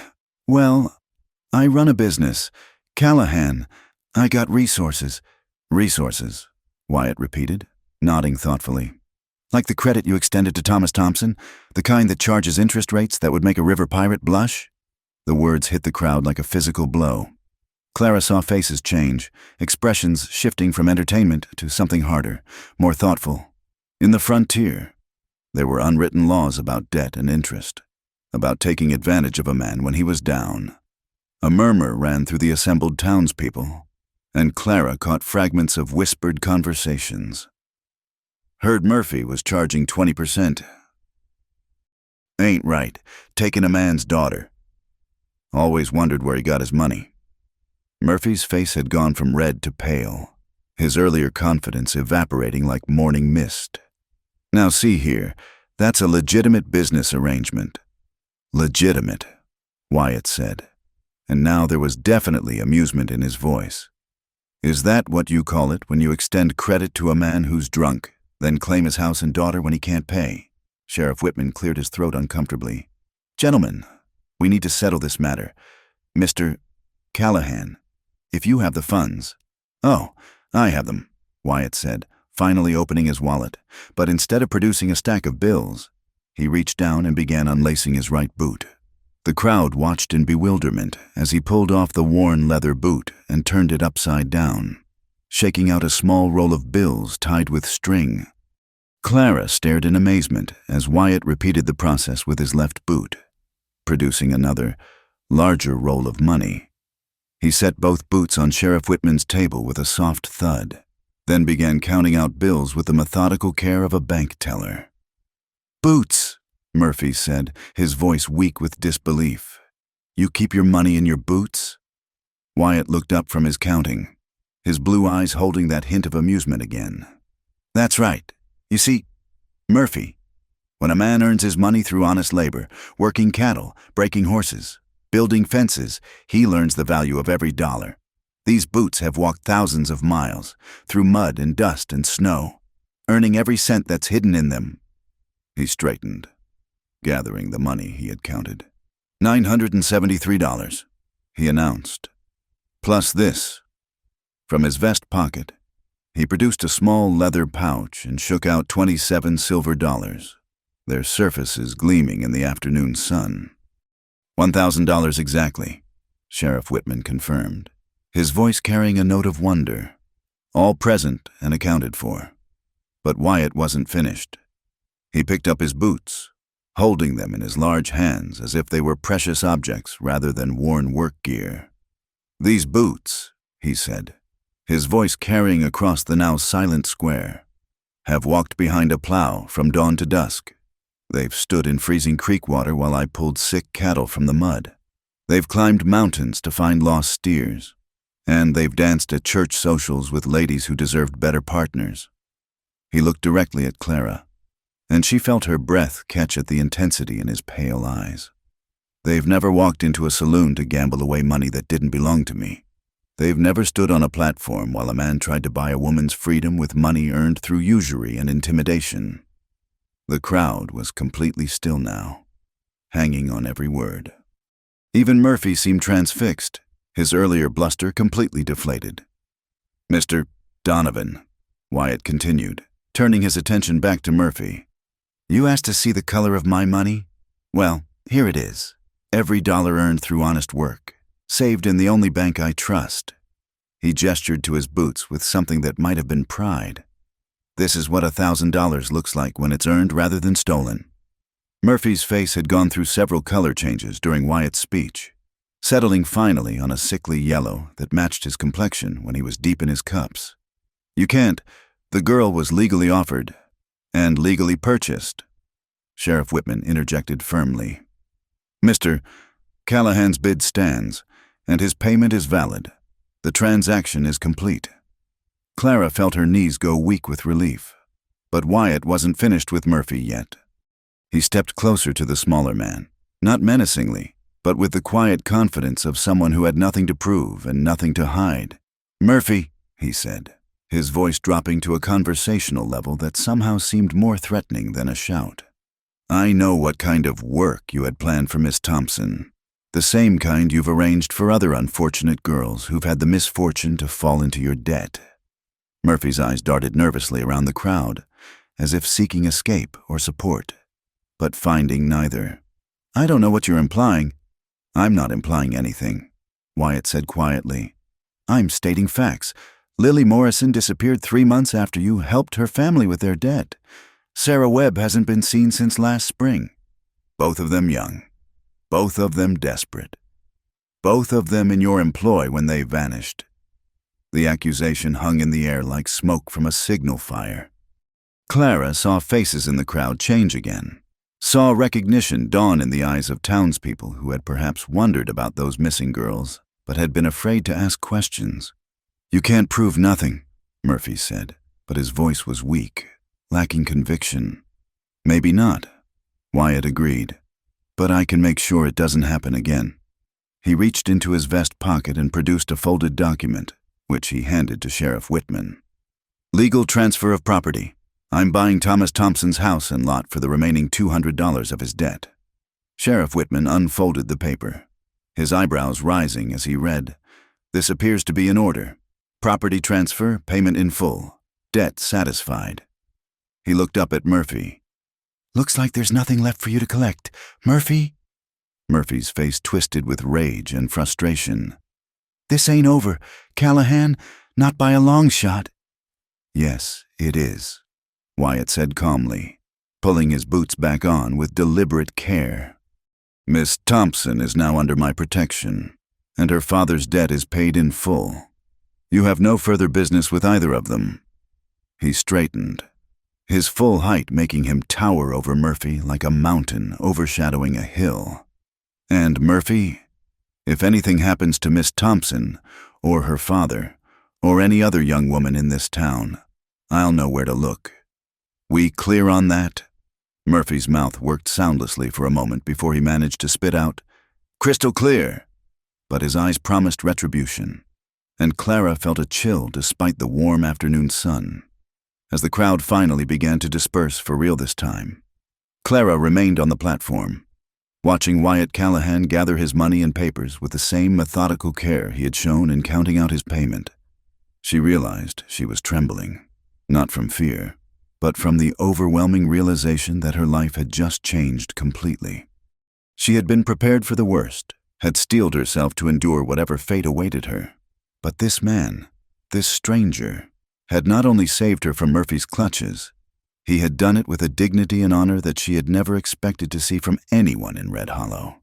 run a business. Callahan, I got resources." "Resources," Wyatt repeated, nodding thoughtfully. "Like the credit you extended to Thomas Thompson, the kind that charges interest rates that would make a river pirate blush?" The words hit the crowd like a physical blow. Clara saw faces change, expressions shifting from entertainment to something harder, more thoughtful. In the frontier, there were unwritten laws about debt and interest, about taking advantage of a man when he was down. A murmur ran through the assembled townspeople, and Clara caught fragments of whispered conversations. "Heard Murphy was charging 20%. Ain't right, taking a man's daughter. Always wondered where he got his money." Murphy's face had gone from red to pale, his earlier confidence evaporating like morning mist. "Now see here, that's a legitimate business arrangement." "Legitimate," Wyatt said, and now there was definitely amusement in his voice. "Is that what you call it when you extend credit to a man who's drunk, then claim his house and daughter when he can't pay?" Sheriff Whitman cleared his throat uncomfortably. "Gentlemen, we need to settle this matter. Mr. Callahan, if you have the funds—" "Oh, I have them," Wyatt said, finally opening his wallet, but instead of producing a stack of bills, he reached down and began unlacing his right boot. The crowd watched in bewilderment as he pulled off the worn leather boot and turned it upside down, shaking out a small roll of bills tied with string. Clara stared in amazement as Wyatt repeated the process with his left boot, producing another, larger roll of money. He set both boots on Sheriff Whitman's table with a soft thud, then began counting out bills with the methodical care of a bank teller. "Boots," Murphy said, his voice weak with disbelief. "You keep your money in your boots?" Wyatt looked up from his counting, his blue eyes holding that hint of amusement again. "That's right. You see, Murphy, when a man earns his money through honest labor, working cattle, breaking horses, building fences, he learns the value of every dollar. These boots have walked thousands of miles, through mud and dust and snow, earning every cent that's hidden in them." He straightened, gathering the money he had counted. $973, he announced. "Plus this." From his vest pocket, he produced a small leather pouch and shook out 27 silver dollars, their surfaces gleaming in the afternoon sun. $1,000 exactly, Sheriff Whitman confirmed, his voice carrying a note of wonder. All present and accounted for. But Wyatt wasn't finished. He picked up his boots, holding them in his large hands as if they were precious objects rather than worn work gear. "These boots," he said, his voice carrying across the now silent square, "have walked behind a plow from dawn to dusk. They've stood in freezing creek water while I pulled sick cattle from the mud. They've climbed mountains to find lost steers. And they've danced at church socials with ladies who deserved better partners." He looked directly at Clara, and she felt her breath catch at the intensity in his pale eyes. "They've never walked into a saloon to gamble away money that didn't belong to me. They've never stood on a platform while a man tried to buy a woman's freedom with money earned through usury and intimidation." The crowd was completely still now, hanging on every word. Even Murphy seemed transfixed, his earlier bluster completely deflated. "Mr. Donovan," Wyatt continued, turning his attention back to Murphy. "You asked to see the color of my money? Well, here it is. Every dollar earned through honest work, saved in the only bank I trust." He gestured to his boots with something that might have been pride. "This is what $1,000 looks like when it's earned rather than stolen." Murphy's face had gone through several color changes during Wyatt's speech, settling finally on a sickly yellow that matched his complexion when he was deep in his cups. "You can't. The girl was legally offered and legally purchased," Sheriff Whitman interjected firmly. "Mr. Callahan's bid stands, and his payment is valid. The transaction is complete." Clara felt her knees go weak with relief, but Wyatt wasn't finished with Murphy yet. He stepped closer to the smaller man, not menacingly, but with the quiet confidence of someone who had nothing to prove and nothing to hide. "Murphy," he said, his voice dropping to a conversational level that somehow seemed more threatening than a shout. "I know what kind of work you had planned for Miss Thompson, the same kind you've arranged for other unfortunate girls who've had the misfortune to fall into your debt." Murphy's eyes darted nervously around the crowd, as if seeking escape or support, but finding neither. "I don't know what you're implying." "I'm not implying anything," Wyatt said quietly. "I'm stating facts. Lily Morrison disappeared 3 months after you helped her family with their debt. Sarah Webb hasn't been seen since last spring. Both of them young. Both of them desperate. Both of them in your employ when they vanished." The accusation hung in the air like smoke from a signal fire. Clara saw faces in the crowd change again, saw recognition dawn in the eyes of townspeople who had perhaps wondered about those missing girls, but had been afraid to ask questions. "You can't prove nothing," Murphy said, but his voice was weak, lacking conviction. "Maybe not," Wyatt agreed, "but I can make sure it doesn't happen again." He reached into his vest pocket and produced a folded document, which he handed to Sheriff Whitman. "Legal transfer of property. I'm buying Thomas Thompson's house and lot for the remaining $200 of his debt." Sheriff Whitman unfolded the paper, his eyebrows rising as he read, "This appears to be in order. Property transfer, payment in full. Debt satisfied." He looked up at Murphy. "Looks like there's nothing left for you to collect. Murphy?" Murphy's face twisted with rage and frustration. "This ain't over, Callahan, not by a long shot." "Yes, it is," Wyatt said calmly, pulling his boots back on with deliberate care. "Miss Thompson is now under my protection, and her father's debt is paid in full. You have no further business with either of them." He straightened, his full height making him tower over Murphy like a mountain overshadowing a hill. "And Murphy, if anything happens to Miss Thompson, or her father, or any other young woman in this town, I'll know where to look. We clear on that?" Murphy's mouth worked soundlessly for a moment before he managed to spit out, "Crystal clear," but his eyes promised retribution, and Clara felt a chill despite the warm afternoon sun. As the crowd finally began to disperse for real this time, Clara remained on the platform, watching Wyatt Callahan gather his money and papers with the same methodical care he had shown in counting out his payment. She realized she was trembling, not from fear, but from the overwhelming realization that her life had just changed completely. She had been prepared for the worst, had steeled herself to endure whatever fate awaited her, But this man, this stranger, had not only saved her from Murphy's clutches, he had done it with a dignity and honor that she had never expected to see from anyone in Red Hollow.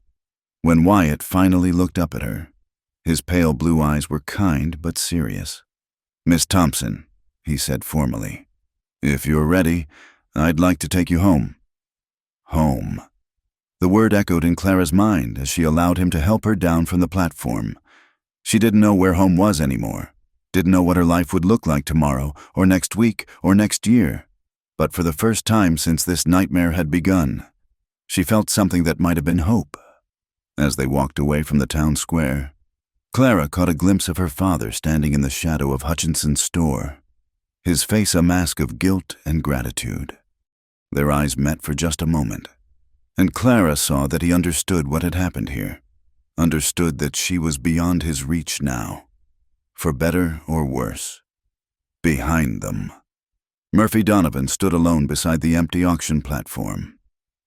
When Wyatt finally looked up at her, his pale blue eyes were kind but serious. "Miss Thompson," he said formally, "if you're ready, I'd like to take you home." Home. The word echoed in Clara's mind as she allowed him to help her down from the platform. She didn't know where home was anymore, didn't know what her life would look like tomorrow, or next week, or next year. But for the first time since this nightmare had begun, she felt something that might have been hope. As they walked away from the town square, Clara caught a glimpse of her father standing in the shadow of Hutchinson's store, his face a mask of guilt and gratitude. Their eyes met for just a moment, and Clara saw that he understood what had happened here, understood that she was beyond his reach now, for better or worse. Behind them, Murphy Donovan stood alone beside the empty auction platform,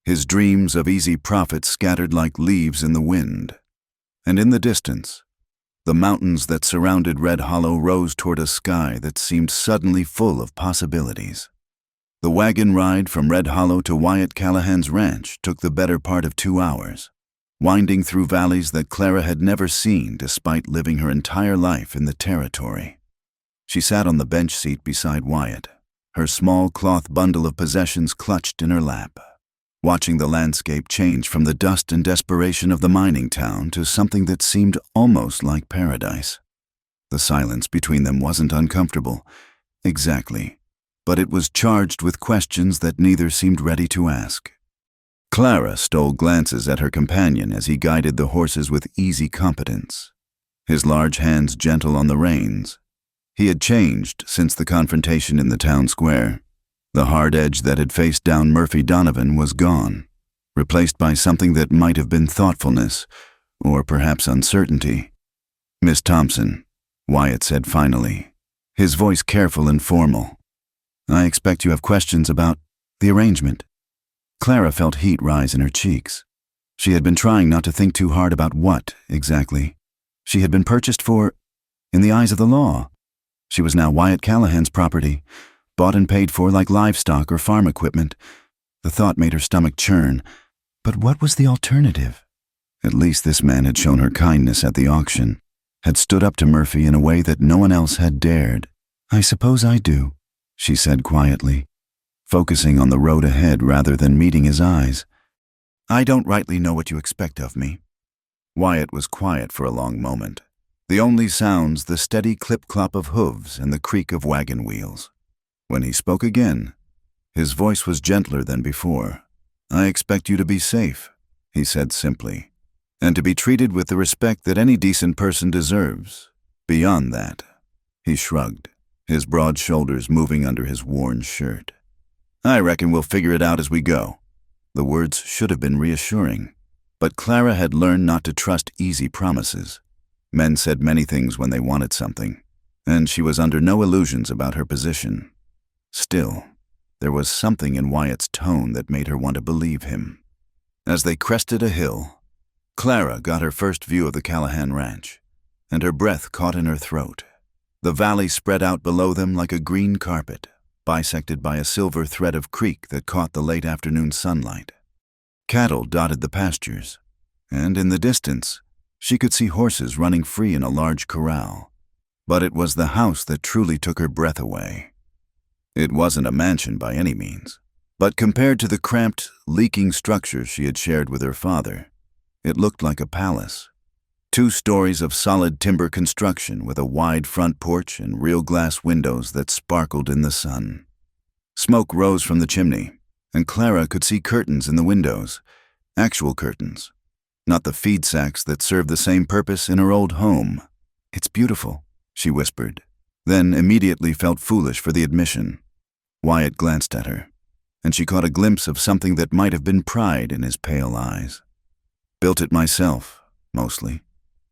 his dreams of easy profit scattered like leaves in the wind. And in the distance, the mountains that surrounded Red Hollow rose toward a sky that seemed suddenly full of possibilities. The wagon ride from Red Hollow to Wyatt Callahan's ranch took the better part of 2 hours, winding through valleys that Clara had never seen despite living her entire life in the territory. She sat on the bench seat beside Wyatt, her small cloth bundle of possessions clutched in her lap, watching the landscape change from the dust and desperation of the mining town to something that seemed almost like paradise. The silence between them wasn't uncomfortable, exactly, but it was charged with questions that neither seemed ready to ask. Clara stole glances at her companion as he guided the horses with easy competence, his large hands gentle on the reins. He had changed since the confrontation in the town square. The hard edge that had faced down Murphy Donovan was gone, replaced by something that might have been thoughtfulness, or perhaps uncertainty. "Miss Thompson," Wyatt said finally, his voice careful and formal, "I expect you have questions about the arrangement." Clara felt heat rise in her cheeks. She had been trying not to think too hard about what, exactly, she had been purchased for in the eyes of the law. She was now Wyatt Callahan's property, bought and paid for like livestock or farm equipment. The thought made her stomach churn. But what was the alternative? At least this man had shown her kindness at the auction, had stood up to Murphy in a way that no one else had dared. "I suppose I do," she said quietly, focusing on the road ahead rather than meeting his eyes. "I don't rightly know what you expect of me." Wyatt was quiet for a long moment, the only sounds the steady clip-clop of hooves and the creak of wagon wheels. When he spoke again, his voice was gentler than before. "I expect you to be safe," he said simply, "and to be treated with the respect that any decent person deserves. Beyond that," he shrugged, his broad shoulders moving under his worn shirt, "I reckon we'll figure it out as we go." The words should have been reassuring, but Clara had learned not to trust easy promises. Men said many things when they wanted something, and she was under no illusions about her position. Still, there was something in Wyatt's tone that made her want to believe him. As they crested a hill, Clara got her first view of the Callahan ranch, and her breath caught in her throat. The valley spread out below them like a green carpet, bisected by a silver thread of creek that caught the late afternoon sunlight. Cattle dotted the pastures, and in the distance, she could see horses running free in a large corral. But it was the house that truly took her breath away. It wasn't a mansion by any means, but compared to the cramped, leaking structure she had shared with her father, it looked like a palace. 2 stories of solid timber construction with a wide front porch and real glass windows that sparkled in the sun. Smoke rose from the chimney, and Clara could see curtains in the windows, actual curtains, not the feed sacks that served the same purpose in her old home. "It's beautiful," she whispered, then immediately felt foolish for the admission. Wyatt glanced at her, and she caught a glimpse of something that might have been pride in his pale eyes. "Built it myself, mostly.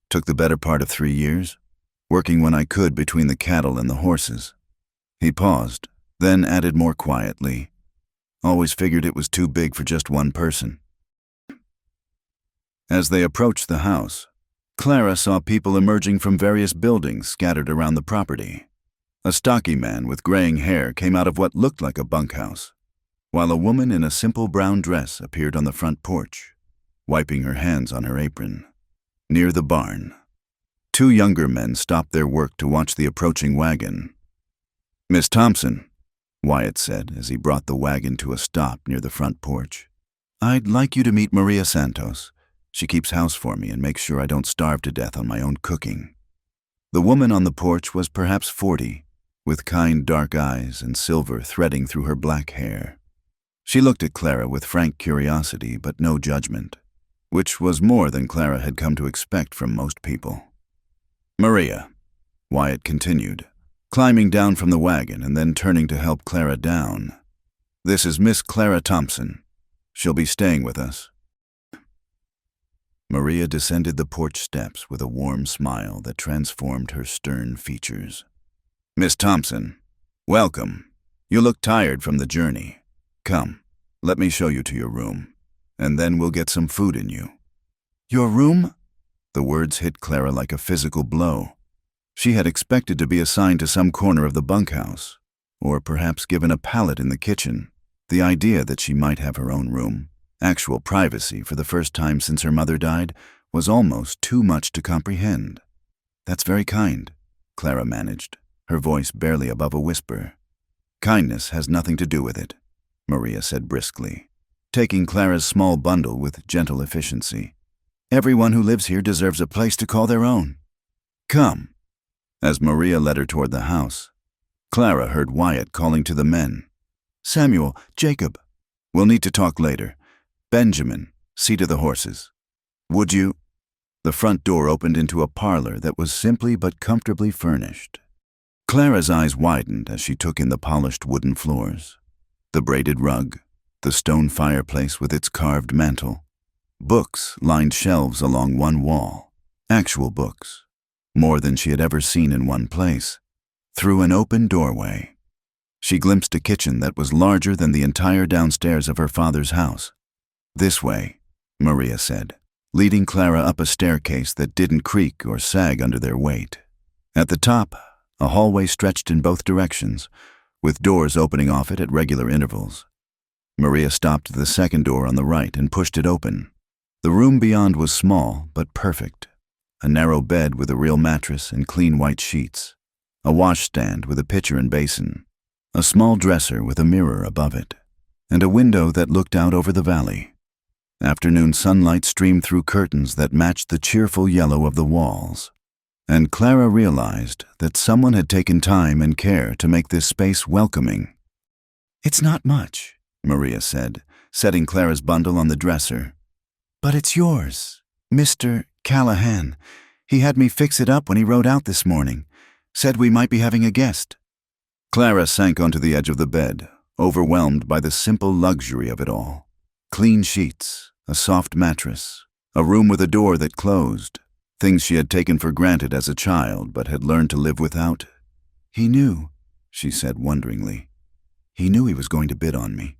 Took the better part of 3 years, working when I could between the cattle and the horses." He paused, then added more quietly, "Always figured it was too big for just one person." As they approached the house, Clara saw people emerging from various buildings scattered around the property. A stocky man with graying hair came out of what looked like a bunkhouse, while a woman in a simple brown dress appeared on the front porch, wiping her hands on her apron. Near the barn, two younger men stopped their work to watch the approaching wagon. "Miss Thompson," Wyatt said as he brought the wagon to a stop near the front porch. "I'd like you to meet Maria Santos. She keeps house for me and makes sure I don't starve to death on my own cooking." The woman on the porch was perhaps 40, with kind dark eyes and silver threading through her black hair. She looked at Clara with frank curiosity but no judgment, which was more than Clara had come to expect from most people. "Maria," Wyatt continued, climbing down from the wagon and then turning to help Clara down. "This is Miss Clara Thompson. She'll be staying with us." Maria descended the porch steps with a warm smile that transformed her stern features. "Miss Thompson, welcome. You look tired from the journey. Come, let me show you to your room, and then we'll get some food in you." "Your room?" The words hit Clara like a physical blow. She had expected to be assigned to some corner of the bunkhouse, or perhaps given a pallet in the kitchen. The idea that she might have her own room, actual privacy for the first time since her mother died, was almost too much to comprehend. "That's very kind," Clara managed, her voice barely above a whisper. "Kindness has nothing to do with it," Maria said briskly, taking Clara's small bundle with gentle efficiency. "Everyone who lives here deserves a place to call their own. Come." As Maria led her toward the house, Clara heard Wyatt calling to the men. "Samuel, Jacob, we'll need to talk later. Benjamin, see to the horses. Would you?" The front door opened into a parlor that was simply but comfortably furnished. Clara's eyes widened as she took in the polished wooden floors, the braided rug, the stone fireplace with its carved mantel. Books lined shelves along one wall, actual books, more than she had ever seen in one place. Through an open doorway, she glimpsed a kitchen that was larger than the entire downstairs of her father's house. "This way," Maria said, leading Clara up a staircase that didn't creak or sag under their weight. At the top, a hallway stretched in both directions, with doors opening off it at regular intervals. Maria stopped at the second door on the right and pushed it open. The room beyond was small but perfect. A narrow bed with a real mattress and clean white sheets, a washstand with a pitcher and basin, a small dresser with a mirror above it, and a window that looked out over the valley. Afternoon sunlight streamed through curtains that matched the cheerful yellow of the walls, and Clara realized that someone had taken time and care to make this space welcoming. "It's not much," Maria said, setting Clara's bundle on the dresser. "But it's yours. Mr. Callahan. He had me fix it up when he rode out this morning. Said we might be having a guest." Clara sank onto the edge of the bed, overwhelmed by the simple luxury of it all. Clean sheets, a soft mattress, a room with a door that closed, things she had taken for granted as a child but had learned to live without. "He knew," she said wonderingly. "He knew he was going to bid on me."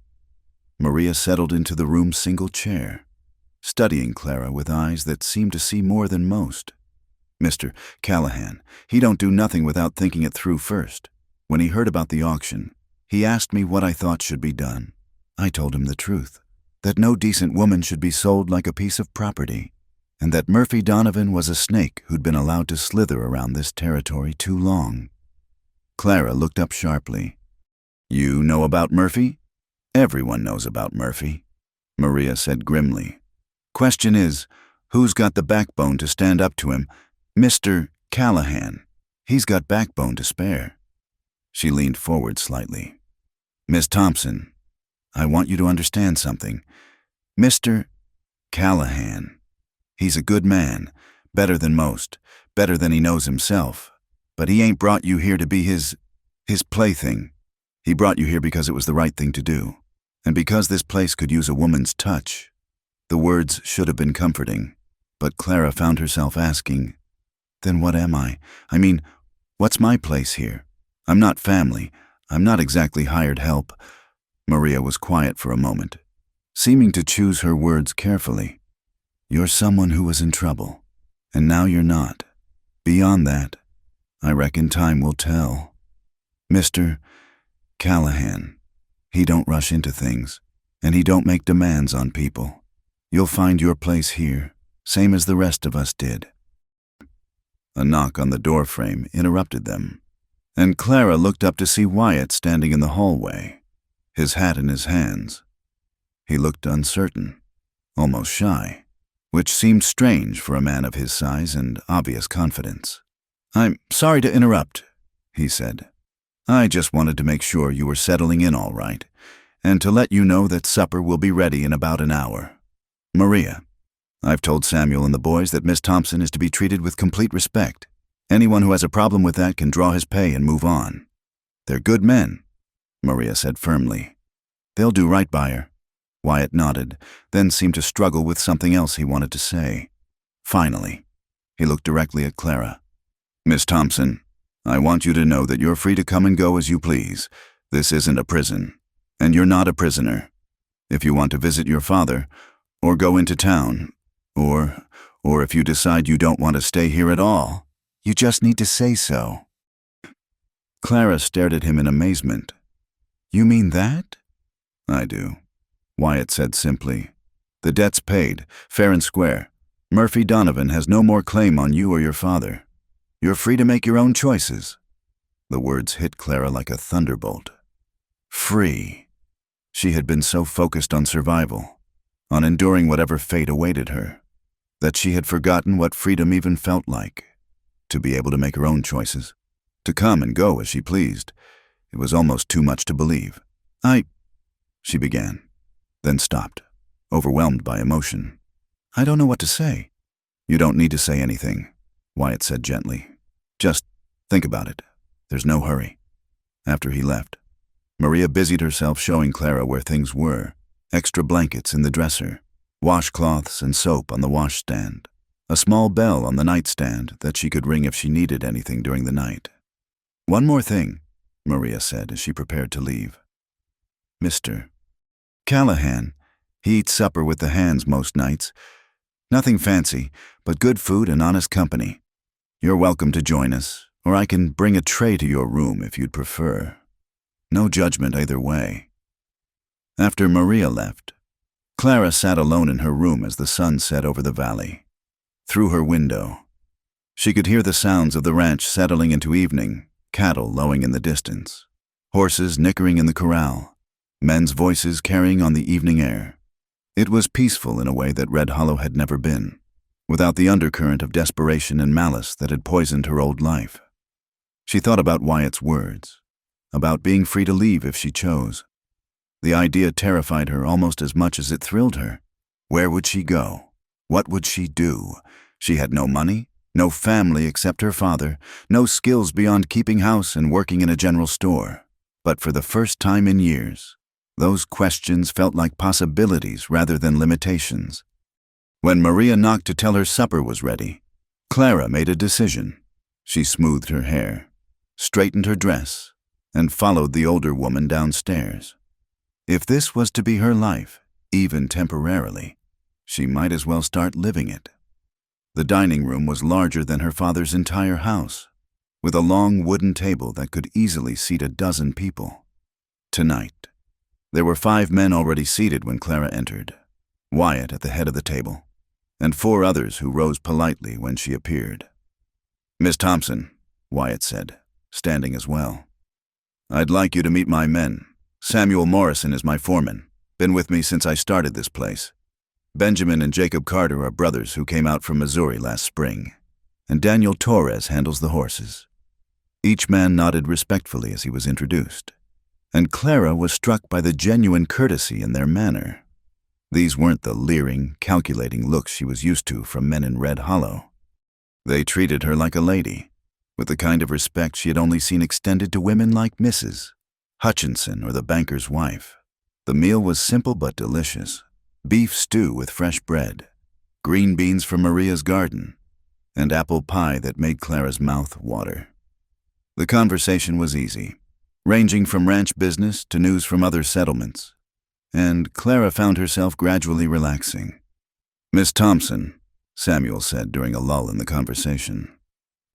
Maria settled into the room's single chair, studying Clara with eyes that seemed to see more than most. "Mr. Callahan, he don't do nothing without thinking it through first. When he heard about the auction, he asked me what I thought should be done. I told him the truth, that no decent woman should be sold like a piece of property, and that Murphy Donovan was a snake who'd been allowed to slither around this territory too long." Clara looked up sharply. "You know about Murphy?" "Everyone knows about Murphy," Maria said grimly. "Question is, who's got the backbone to stand up to him? Mr. Callahan. He's got backbone to spare." She leaned forward slightly. "Miss Thompson, I want you to understand something. Mr. Callahan, he's a good man, better than most, better than he knows himself, but he ain't brought you here to be his plaything. He brought you here because it was the right thing to do, and because this place could use a woman's touch." The words should have been comforting, but Clara found herself asking, "Then what am I? I mean, what's my place here? I'm not family. I'm not exactly hired help." Maria was quiet for a moment, seeming to choose her words carefully. "You're someone who was in trouble, And now you're not. Beyond that, I reckon time will tell. Mr. Callahan, he don't rush into things, and he don't make demands on people. You'll find your place here, same as the rest of us did. A knock on the doorframe interrupted them, and Clara looked up to see Wyatt standing in the hallway, his hat in his hands. He looked uncertain, almost shy, which seemed strange for a man of his size and obvious confidence. "I'm sorry to interrupt," he said. "I just wanted to make sure you were settling in all right, and to let you know that supper will be ready in about an hour. Maria, I've told Samuel and the boys that Miss Thompson is to be treated with complete respect. Anyone who has a problem with that can draw his pay and move on. They're good men," Maria said firmly. "They'll do right by her." Wyatt nodded, then seemed to struggle with something else he wanted to say. Finally, he looked directly at Clara. "Miss Thompson, I want you to know that you're free to come and go as you please. This isn't a prison, and you're not a prisoner. If you want to visit your father, or go into town, or if you decide you don't want to stay here at all, you just need to say so." Clara stared at him in amazement. "You mean that?" "I do," Wyatt said simply. "The debt's paid, fair and square. Murphy Donovan has no more claim on you or your father. You're free to make your own choices." The words hit Clara like a thunderbolt. Free. She had been so focused on survival, on enduring whatever fate awaited her, that she had forgotten what freedom even felt like. To be able to make her own choices, to come and go as she pleased, it was almost too much to believe. She began, then stopped, overwhelmed by emotion. "I don't know what to say." "You don't need to say anything," Wyatt said gently. "Just think about it. There's no hurry." After he left, Maria busied herself showing Clara where things were: extra blankets in the dresser, washcloths and soap on the washstand, a small bell on the nightstand that she could ring if she needed anything during the night. "One more thing," Maria said as she prepared to leave. "Mr. Callahan, he eats supper with the hands most nights. Nothing fancy, but good food and honest company. You're welcome to join us, or I can bring a tray to your room if you'd prefer. No judgment either way." After Maria left, Clara sat alone in her room as the sun set over the valley. Through her window, she could hear the sounds of the ranch settling into evening, cattle lowing in the distance, horses nickering in the corral, men's voices carrying on the evening air. It was peaceful in a way that Red Hollow had never been, without the undercurrent of desperation and malice that had poisoned her old life. She thought about Wyatt's words, about being free to leave if she chose. The idea terrified her almost as much as it thrilled her. Where would she go? What would she do? She had no money, no family except her father, no skills beyond keeping house and working in a general store. But for the first time in years, those questions felt like possibilities rather than limitations. When Maria knocked to tell her supper was ready, Clara made a decision. She smoothed her hair, straightened her dress, and followed the older woman downstairs. If this was to be her life, even temporarily, she might as well start living it. The dining room was larger than her father's entire house, with a long wooden table that could easily seat a dozen people. Tonight, there were 5 men already seated when Clara entered, Wyatt at the head of the table, and 4 others who rose politely when she appeared. "Miss Thompson," Wyatt said, standing as well. "I'd like you to meet my men. Samuel Morrison is my foreman, been with me since I started this place. Benjamin and Jacob Carter are brothers who came out from Missouri last spring, and Daniel Torres handles the horses." Each man nodded respectfully as he was introduced, and Clara was struck by the genuine courtesy in their manner. These weren't the leering, calculating looks she was used to from men in Red Hollow. They treated her like a lady, with the kind of respect she had only seen extended to women like Mrs. Hutchinson or the banker's wife. The meal was simple but delicious: beef stew with fresh bread, green beans from Maria's garden, and apple pie that made Clara's mouth water. The conversation was easy, ranging from ranch business to news from other settlements, and Clara found herself gradually relaxing. "Miss Thompson," Samuel said during a lull in the conversation.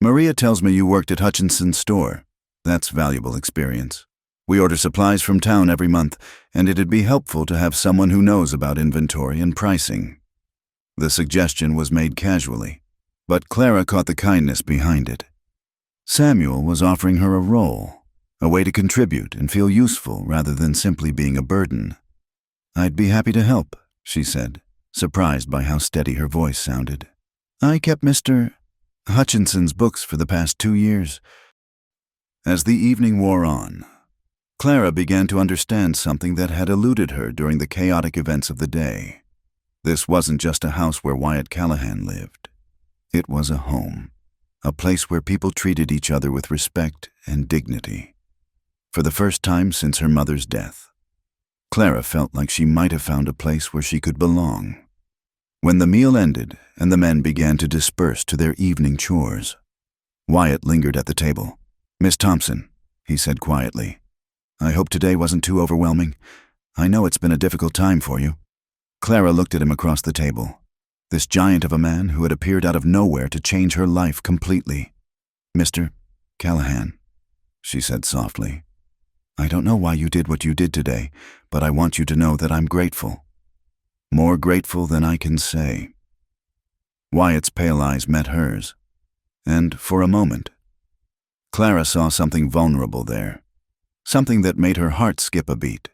"Maria tells me you worked at Hutchinson's store. That's valuable experience. We order supplies from town every month, and it'd be helpful to have someone who knows about inventory and pricing." The suggestion was made casually, but Clara caught the kindness behind it. Samuel was offering her a role, a way to contribute and feel useful rather than simply being a burden. "I'd be happy to help," she said, surprised by how steady her voice sounded. "I kept Mr. Hutchinson's books for the past 2 years." As the evening wore on, Clara began to understand something that had eluded her during the chaotic events of the day. This wasn't just a house where Wyatt Callahan lived. It was a home, a place where people treated each other with respect and dignity. For the first time since her mother's death, Clara felt like she might have found a place where she could belong. When the meal ended and the men began to disperse to their evening chores, Wyatt lingered at the table. "Miss Thompson," he said quietly, "I hope today wasn't too overwhelming. I know it's been a difficult time for you." Clara looked at him across the table, this giant of a man who had appeared out of nowhere to change her life completely. "Mr. Callahan," she said softly, "I don't know why you did what you did today, but I want you to know that I'm grateful. More grateful than I can say." Wyatt's pale eyes met hers, and for a moment, Clara saw something vulnerable there, something that made her heart skip a beat.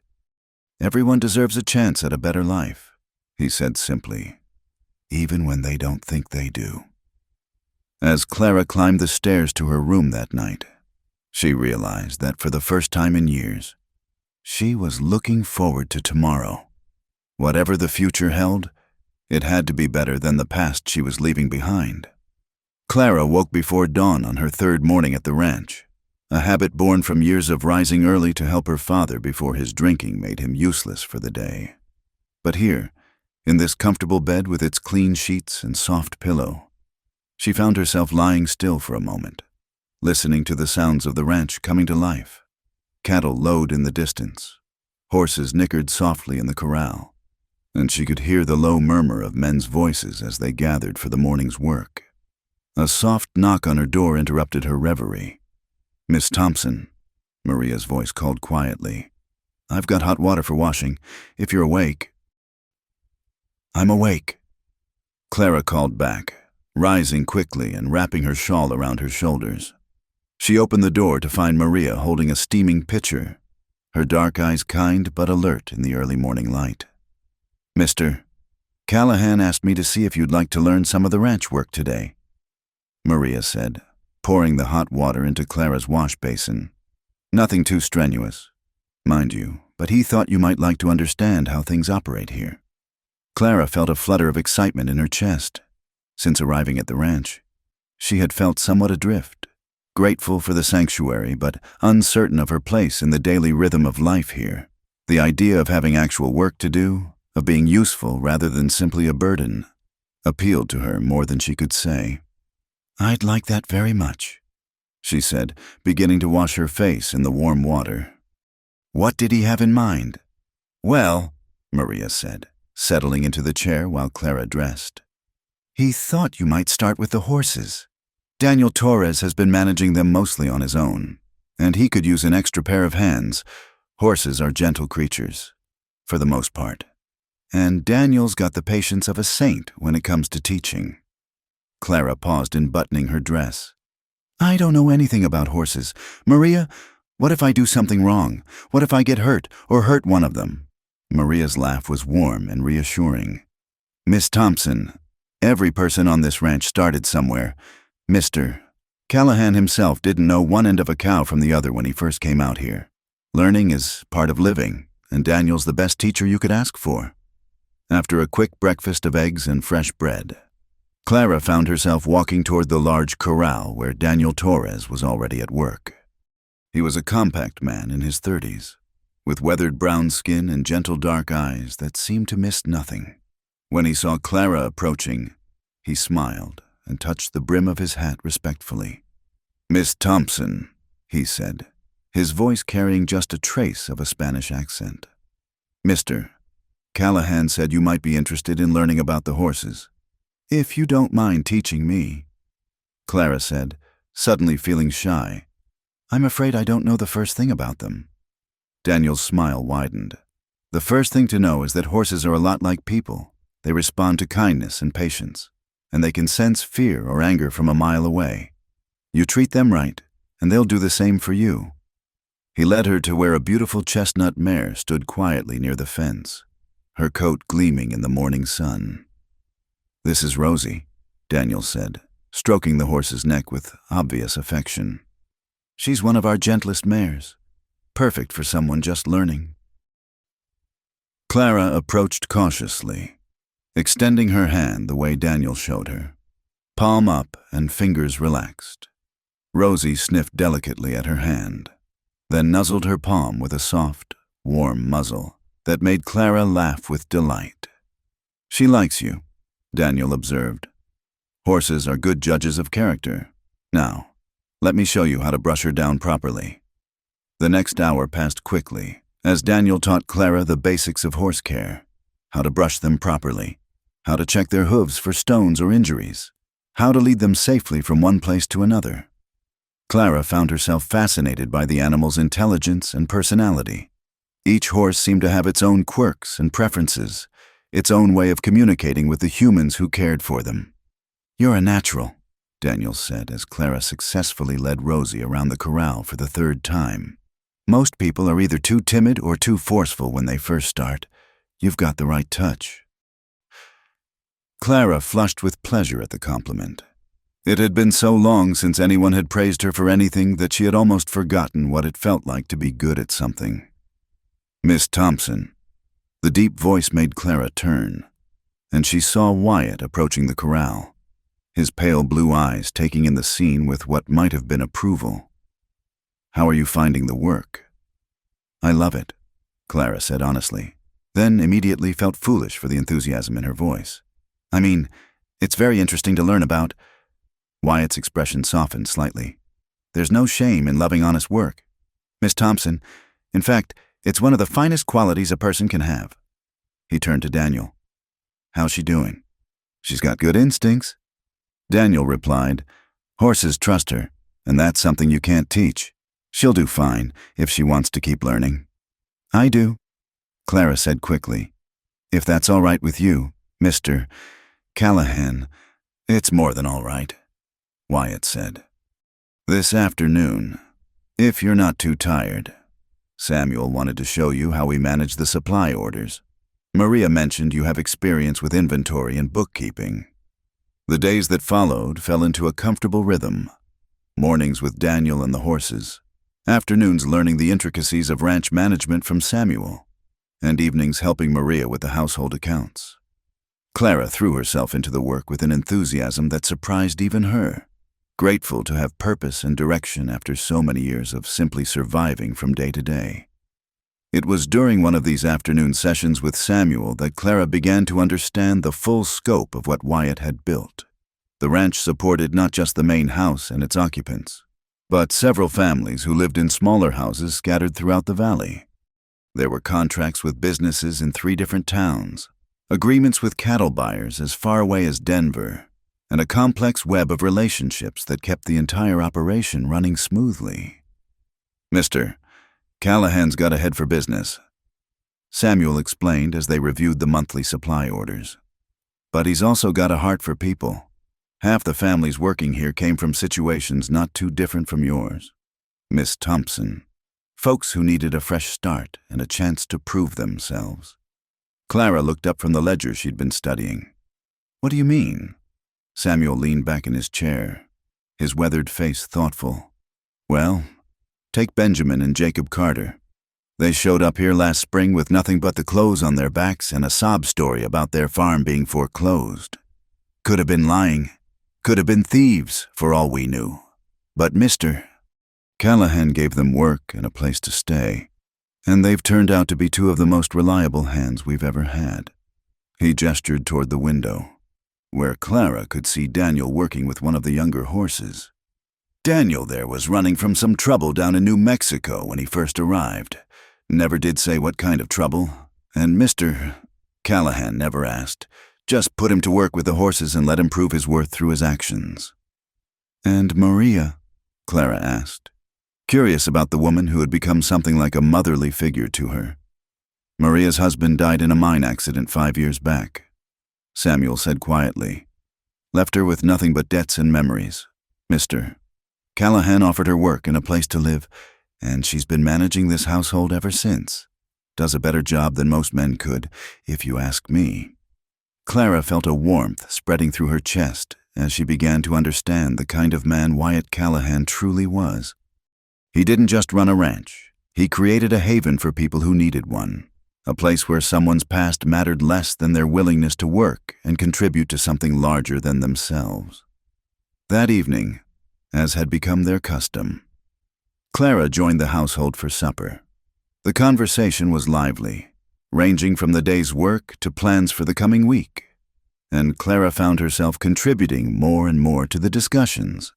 "Everyone deserves a chance at a better life," he said simply, "even when they don't think they do." As Clara climbed the stairs to her room that night, she realized that for the first time in years, she was looking forward to tomorrow. Whatever the future held, it had to be better than the past she was leaving behind. Clara woke before dawn on her 3rd morning at the ranch, a habit born from years of rising early to help her father before his drinking made him useless for the day. But here, in this comfortable bed with its clean sheets and soft pillow, she found herself lying still for a moment, listening to the sounds of the ranch coming to life. Cattle lowed in the distance, horses nickered softly in the corral, and she could hear the low murmur of men's voices as they gathered for the morning's work. A soft knock on her door interrupted her reverie. "Miss Thompson," Maria's voice called quietly. "I've got hot water for washing, if you're awake." "I'm awake," Clara called back, rising quickly and wrapping her shawl around her shoulders. She opened the door to find Maria holding a steaming pitcher, her dark eyes kind but alert in the early morning light. "Mr. Callahan asked me to see if you'd like to learn some of the ranch work today," Maria said, pouring the hot water into Clara's wash basin. "Nothing too strenuous, mind you, but he thought you might like to understand how things operate here." Clara felt a flutter of excitement in her chest. Since arriving at the ranch, she had felt somewhat adrift, grateful for the sanctuary but uncertain of her place in the daily rhythm of life here. The idea of having actual work to do, of being useful rather than simply a burden, appealed to her more than she could say. "I'd like that very much," she said, beginning to wash her face in the warm water. "What did he have in mind?" "Well," Maria said, settling into the chair while Clara dressed, "he thought you might start with the horses. Daniel Torres has been managing them mostly on his own, and he could use an extra pair of hands. Horses are gentle creatures, for the most part, and Daniel's got the patience of a saint when it comes to teaching." Clara paused in buttoning her dress. "I don't know anything about horses. Maria, what if I do something wrong? What if I get hurt or hurt one of them?" Maria's laugh was warm and reassuring. "Miss Thompson, every person on this ranch started somewhere. Mr. Callahan himself didn't know one end of a cow from the other when he first came out here. Learning is part of living, and Daniel's the best teacher you could ask for." After a quick breakfast of eggs and fresh bread, Clara found herself walking toward the large corral where Daniel Torres was already at work. He was a compact man in his 30s, with weathered brown skin and gentle dark eyes that seemed to miss nothing. When he saw Clara approaching, he smiled and touched the brim of his hat respectfully. "Miss Thompson," he said, his voice carrying just a trace of a Spanish accent. "Mr. Callahan said you might be interested in learning about the horses. If you don't mind teaching me, Clara said, suddenly feeling shy. I'm afraid I don't know the first thing about them. Daniel's smile widened. The first thing to know is that horses are a lot like people. They respond to kindness and patience, and they can sense fear or anger from a mile away. You treat them right, and they'll do the same for you. He led her to where a beautiful chestnut mare stood quietly near the fence, her coat gleaming in the morning sun. This is Rosie, Daniel said, stroking the horse's neck with obvious affection. She's one of our gentlest mares, perfect for someone just learning. Clara approached cautiously, extending her hand the way Daniel showed her, palm up and fingers relaxed. Rosie sniffed delicately at her hand, then nuzzled her palm with a soft, warm muzzle that made Clara laugh with delight. She likes you, Daniel observed. Horses are good judges of character. Now, let me show you how to brush her down properly. The next hour passed quickly, as Daniel taught Clara the basics of horse care, how to brush them properly, how to check their hooves for stones or injuries, how to lead them safely from one place to another. Clara found herself fascinated by the animal's intelligence and personality. Each horse seemed to have its own quirks and preferences, its own way of communicating with the humans who cared for them. You're a natural, Daniel said as Clara successfully led Rosie around the corral for the third time. Most people are either too timid or too forceful when they first start. You've got the right touch. Clara flushed with pleasure at the compliment. It had been so long since anyone had praised her for anything that she had almost forgotten what it felt like to be good at something. Miss Thompson. The deep voice made Clara turn, and she saw Wyatt approaching the corral, his pale blue eyes taking in the scene with what might have been approval. How are you finding the work? I love it, Clara said honestly, then immediately felt foolish for the enthusiasm in her voice. I mean, it's very interesting to learn about. Wyatt's expression softened slightly. There's no shame in loving honest work. Miss Thompson, in fact, it's one of the finest qualities a person can have. He turned to Daniel. How's she doing? She's got good instincts. Daniel replied, Horses trust her, and that's something you can't teach. She'll do fine if she wants to keep learning. I do, Clara said quickly. If that's all right with you, Mr. Callahan, it's more than all right, Wyatt said. This afternoon, if you're not too tired, Samuel wanted to show you how we manage the supply orders. Maria mentioned you have experience with inventory and bookkeeping. The days that followed fell into a comfortable rhythm. Mornings with Daniel and the horses, afternoons learning the intricacies of ranch management from Samuel, and evenings helping Maria with the household accounts. Clara threw herself into the work with an enthusiasm that surprised even her, grateful to have purpose and direction after so many years of simply surviving from day to day. It was during one of these afternoon sessions with Samuel that Clara began to understand the full scope of what Wyatt had built. The ranch supported not just the main house and its occupants, but several families who lived in smaller houses scattered throughout the valley. There were contracts with businesses in 3 different towns, agreements with cattle buyers as far away as Denver, and a complex web of relationships that kept the entire operation running smoothly. Mr. Callahan's got to head for business, Samuel explained as they reviewed the monthly supply orders. But he's also got a heart for people. Half the families working here came from situations not too different from yours. Miss Thompson. Folks who needed a fresh start and a chance to prove themselves. Clara looked up from the ledger she'd been studying. What do you mean? Samuel leaned back in his chair, his weathered face thoughtful. Well, take Benjamin and Jacob Carter. They showed up here last spring with nothing but the clothes on their backs and a sob story about their farm being foreclosed. Could have been lying. Could have been thieves, for all we knew. But Mr. Callahan gave them work and a place to stay, and they've turned out to be 2 of the most reliable hands we've ever had. He gestured toward the window, where Clara could see Daniel working with one of the younger horses. Daniel there was running from some trouble down in New Mexico when he first arrived. Never did say what kind of trouble, and Mr. Callahan never asked, Just put him to work with the horses and let him prove his worth through his actions. And Maria? Clara asked, curious about the woman who had become something like a motherly figure to her. Maria's husband died in a mine accident 5 years back, Samuel said quietly. Left her with nothing but debts and memories. Mr. Callahan offered her work and a place to live, and she's been managing this household ever since. Does a better job than most men could, if you ask me. Clara felt a warmth spreading through her chest as she began to understand the kind of man Wyatt Callahan truly was. He didn't just run a ranch. He created a haven for people who needed one, a place where someone's past mattered less than their willingness to work and contribute to something larger than themselves. That evening, as had become their custom, Clara joined the household for supper. The conversation was lively, ranging from the day's work to plans for the coming week, and Clara found herself contributing more and more to the discussions.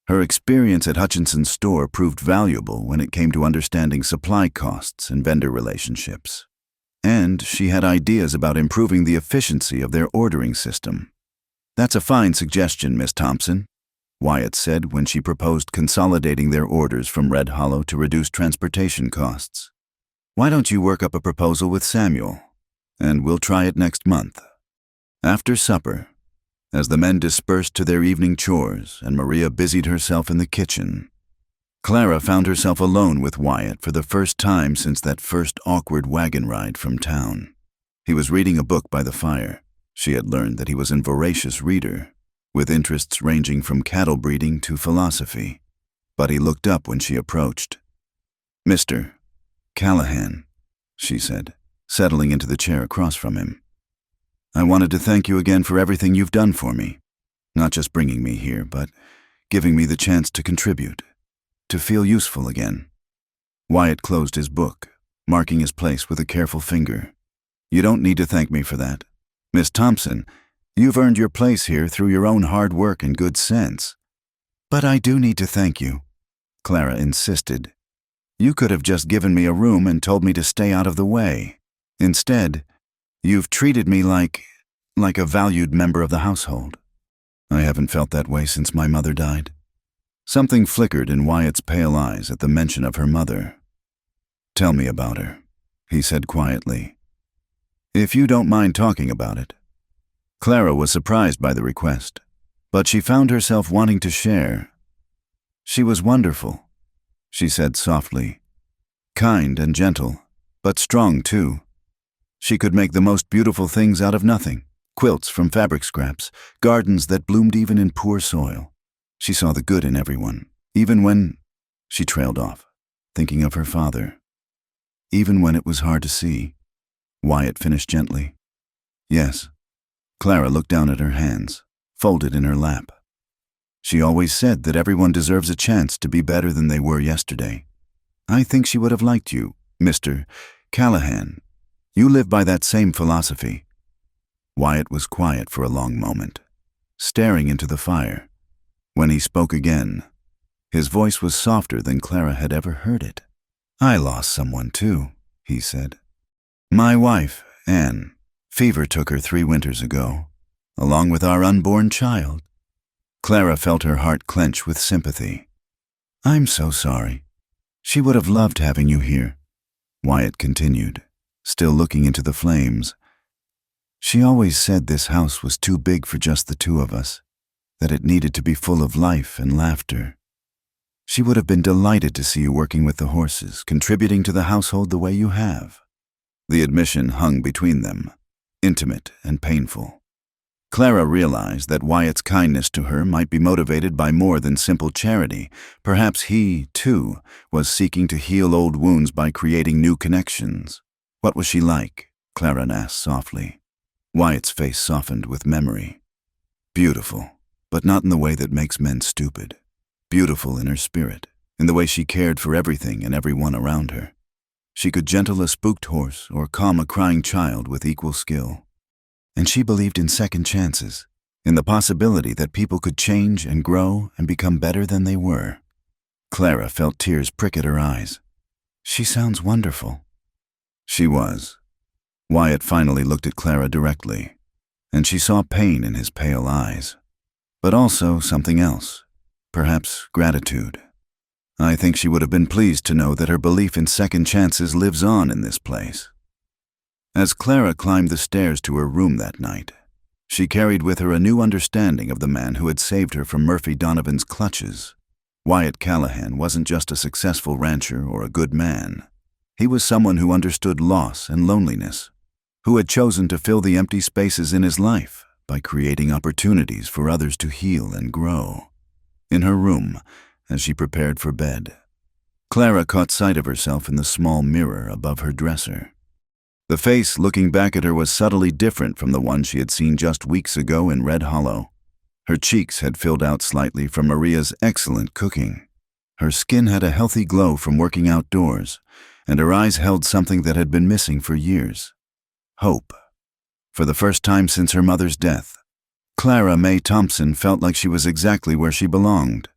Her experience at Hutchinson's store proved valuable when it came to understanding supply costs and vendor relationships, and she had ideas about improving the efficiency of their ordering system. "That's a fine suggestion, Miss Thompson," Wyatt said when she proposed consolidating their orders from Red Hollow to reduce transportation costs. "Why don't you work up a proposal with Samuel, and we'll try it next month." After supper, as the men dispersed to their evening chores and Maria busied herself in the kitchen, Clara found herself alone with Wyatt for the first time since that first awkward wagon ride from town. He was reading a book by the fire. She had learned that he was a voracious reader, with interests ranging from cattle breeding to philosophy. But he looked up when she approached. "Mr. Callahan," she said, settling into the chair across from him. "I wanted to thank you again for everything you've done for me. Not just bringing me here, but giving me the chance to contribute, to feel useful again." Wyatt closed his book, marking his place with a careful finger. "You don't need to thank me for that. Miss Thompson, you've earned your place here through your own hard work and good sense." "But I do need to thank you," Clara insisted. "You could have just given me a room and told me to stay out of the way. Instead, you've treated me like a valued member of the household." "I haven't felt that way since my mother died." Something flickered in Wyatt's pale eyes at the mention of her mother. "Tell me about her," he said quietly. "If you don't mind talking about it." Clara was surprised by the request, but she found herself wanting to share. "She was wonderful," she said softly. "Kind and gentle, but strong too. She could make the most beautiful things out of nothing, quilts from fabric scraps, gardens that bloomed even in poor soil. She saw the good in everyone, even when—" She trailed off, thinking of her father. "Even when it was hard to see," Wyatt finished gently. "Yes." Clara looked down at her hands, folded in her lap. "She always said that everyone deserves a chance to be better than they were yesterday. I think she would have liked you, Mr. Callahan. You live by that same philosophy." Wyatt was quiet for a long moment, staring into the fire. When he spoke again, his voice was softer than Clara had ever heard it. "I lost someone too," he said. "My wife, Anne. Fever took her 3 winters ago, along with our unborn child." Clara felt her heart clench with sympathy. "I'm so sorry. She would have loved having you here," Wyatt continued, still looking into the flames. "She always said this house was too big for just the 2 of us, that it needed to be full of life and laughter. She would have been delighted to see you working with the horses, contributing to the household the way you have." The admission hung between them, intimate and painful. Clara realized that Wyatt's kindness to her might be motivated by more than simple charity. Perhaps he, too, was seeking to heal old wounds by creating new connections. "What was she like?" Clara asked softly. Wyatt's face softened with memory. "Beautiful, but not in the way that makes men stupid. Beautiful in her spirit, in the way she cared for everything and everyone around her. She could gentle a spooked horse or calm a crying child with equal skill. And she believed in second chances, in the possibility that people could change and grow and become better than they were." Clara felt tears prick at her eyes. "She sounds wonderful." She was. Wyatt finally looked at Clara directly. and she saw pain in his pale eyes. But also something else, perhaps gratitude. I think she would have been pleased to know that her belief in second chances lives on in this place. As Clara climbed the stairs to her room that night, she carried with her a new understanding of the man who had saved her from Murphy Donovan's clutches. Wyatt Callahan wasn't just a successful rancher or a good man. He was someone who understood loss and loneliness, who had chosen to fill the empty spaces in his life by creating opportunities for others to heal and grow. In her room, as she prepared for bed, Clara caught sight of herself in the small mirror above her dresser. The face looking back at her was subtly different from the one she had seen just weeks ago in Red Hollow. Her cheeks had filled out slightly from Maria's excellent cooking. Her skin had a healthy glow from working outdoors, and her eyes held something that had been missing for years: hope. For the first time since her mother's death, Clara May Thompson felt like she was exactly where she belonged.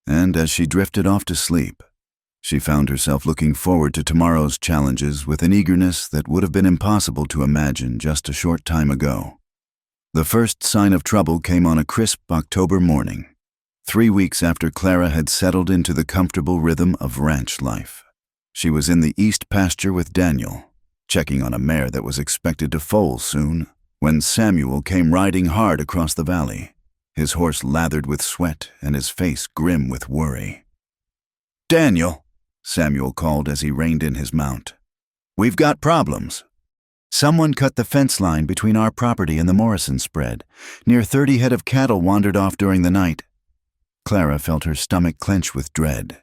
And as she drifted off to sleep, she found herself looking forward to tomorrow's challenges with an eagerness that would have been impossible to imagine just a short time ago. The first sign of trouble came on a crisp October morning, 3 weeks after Clara had settled into the comfortable rhythm of ranch life. She was in the east pasture with Daniel, checking on a mare that was expected to foal soon, when Samuel came riding hard across the valley, his horse lathered with sweat and his face grim with worry. "Daniel," Samuel called as he reined in his mount, "we've got problems. Someone cut the fence line between our property and the Morrison spread. Near 30 head of cattle wandered off during the night." Clara felt her stomach clench with dread.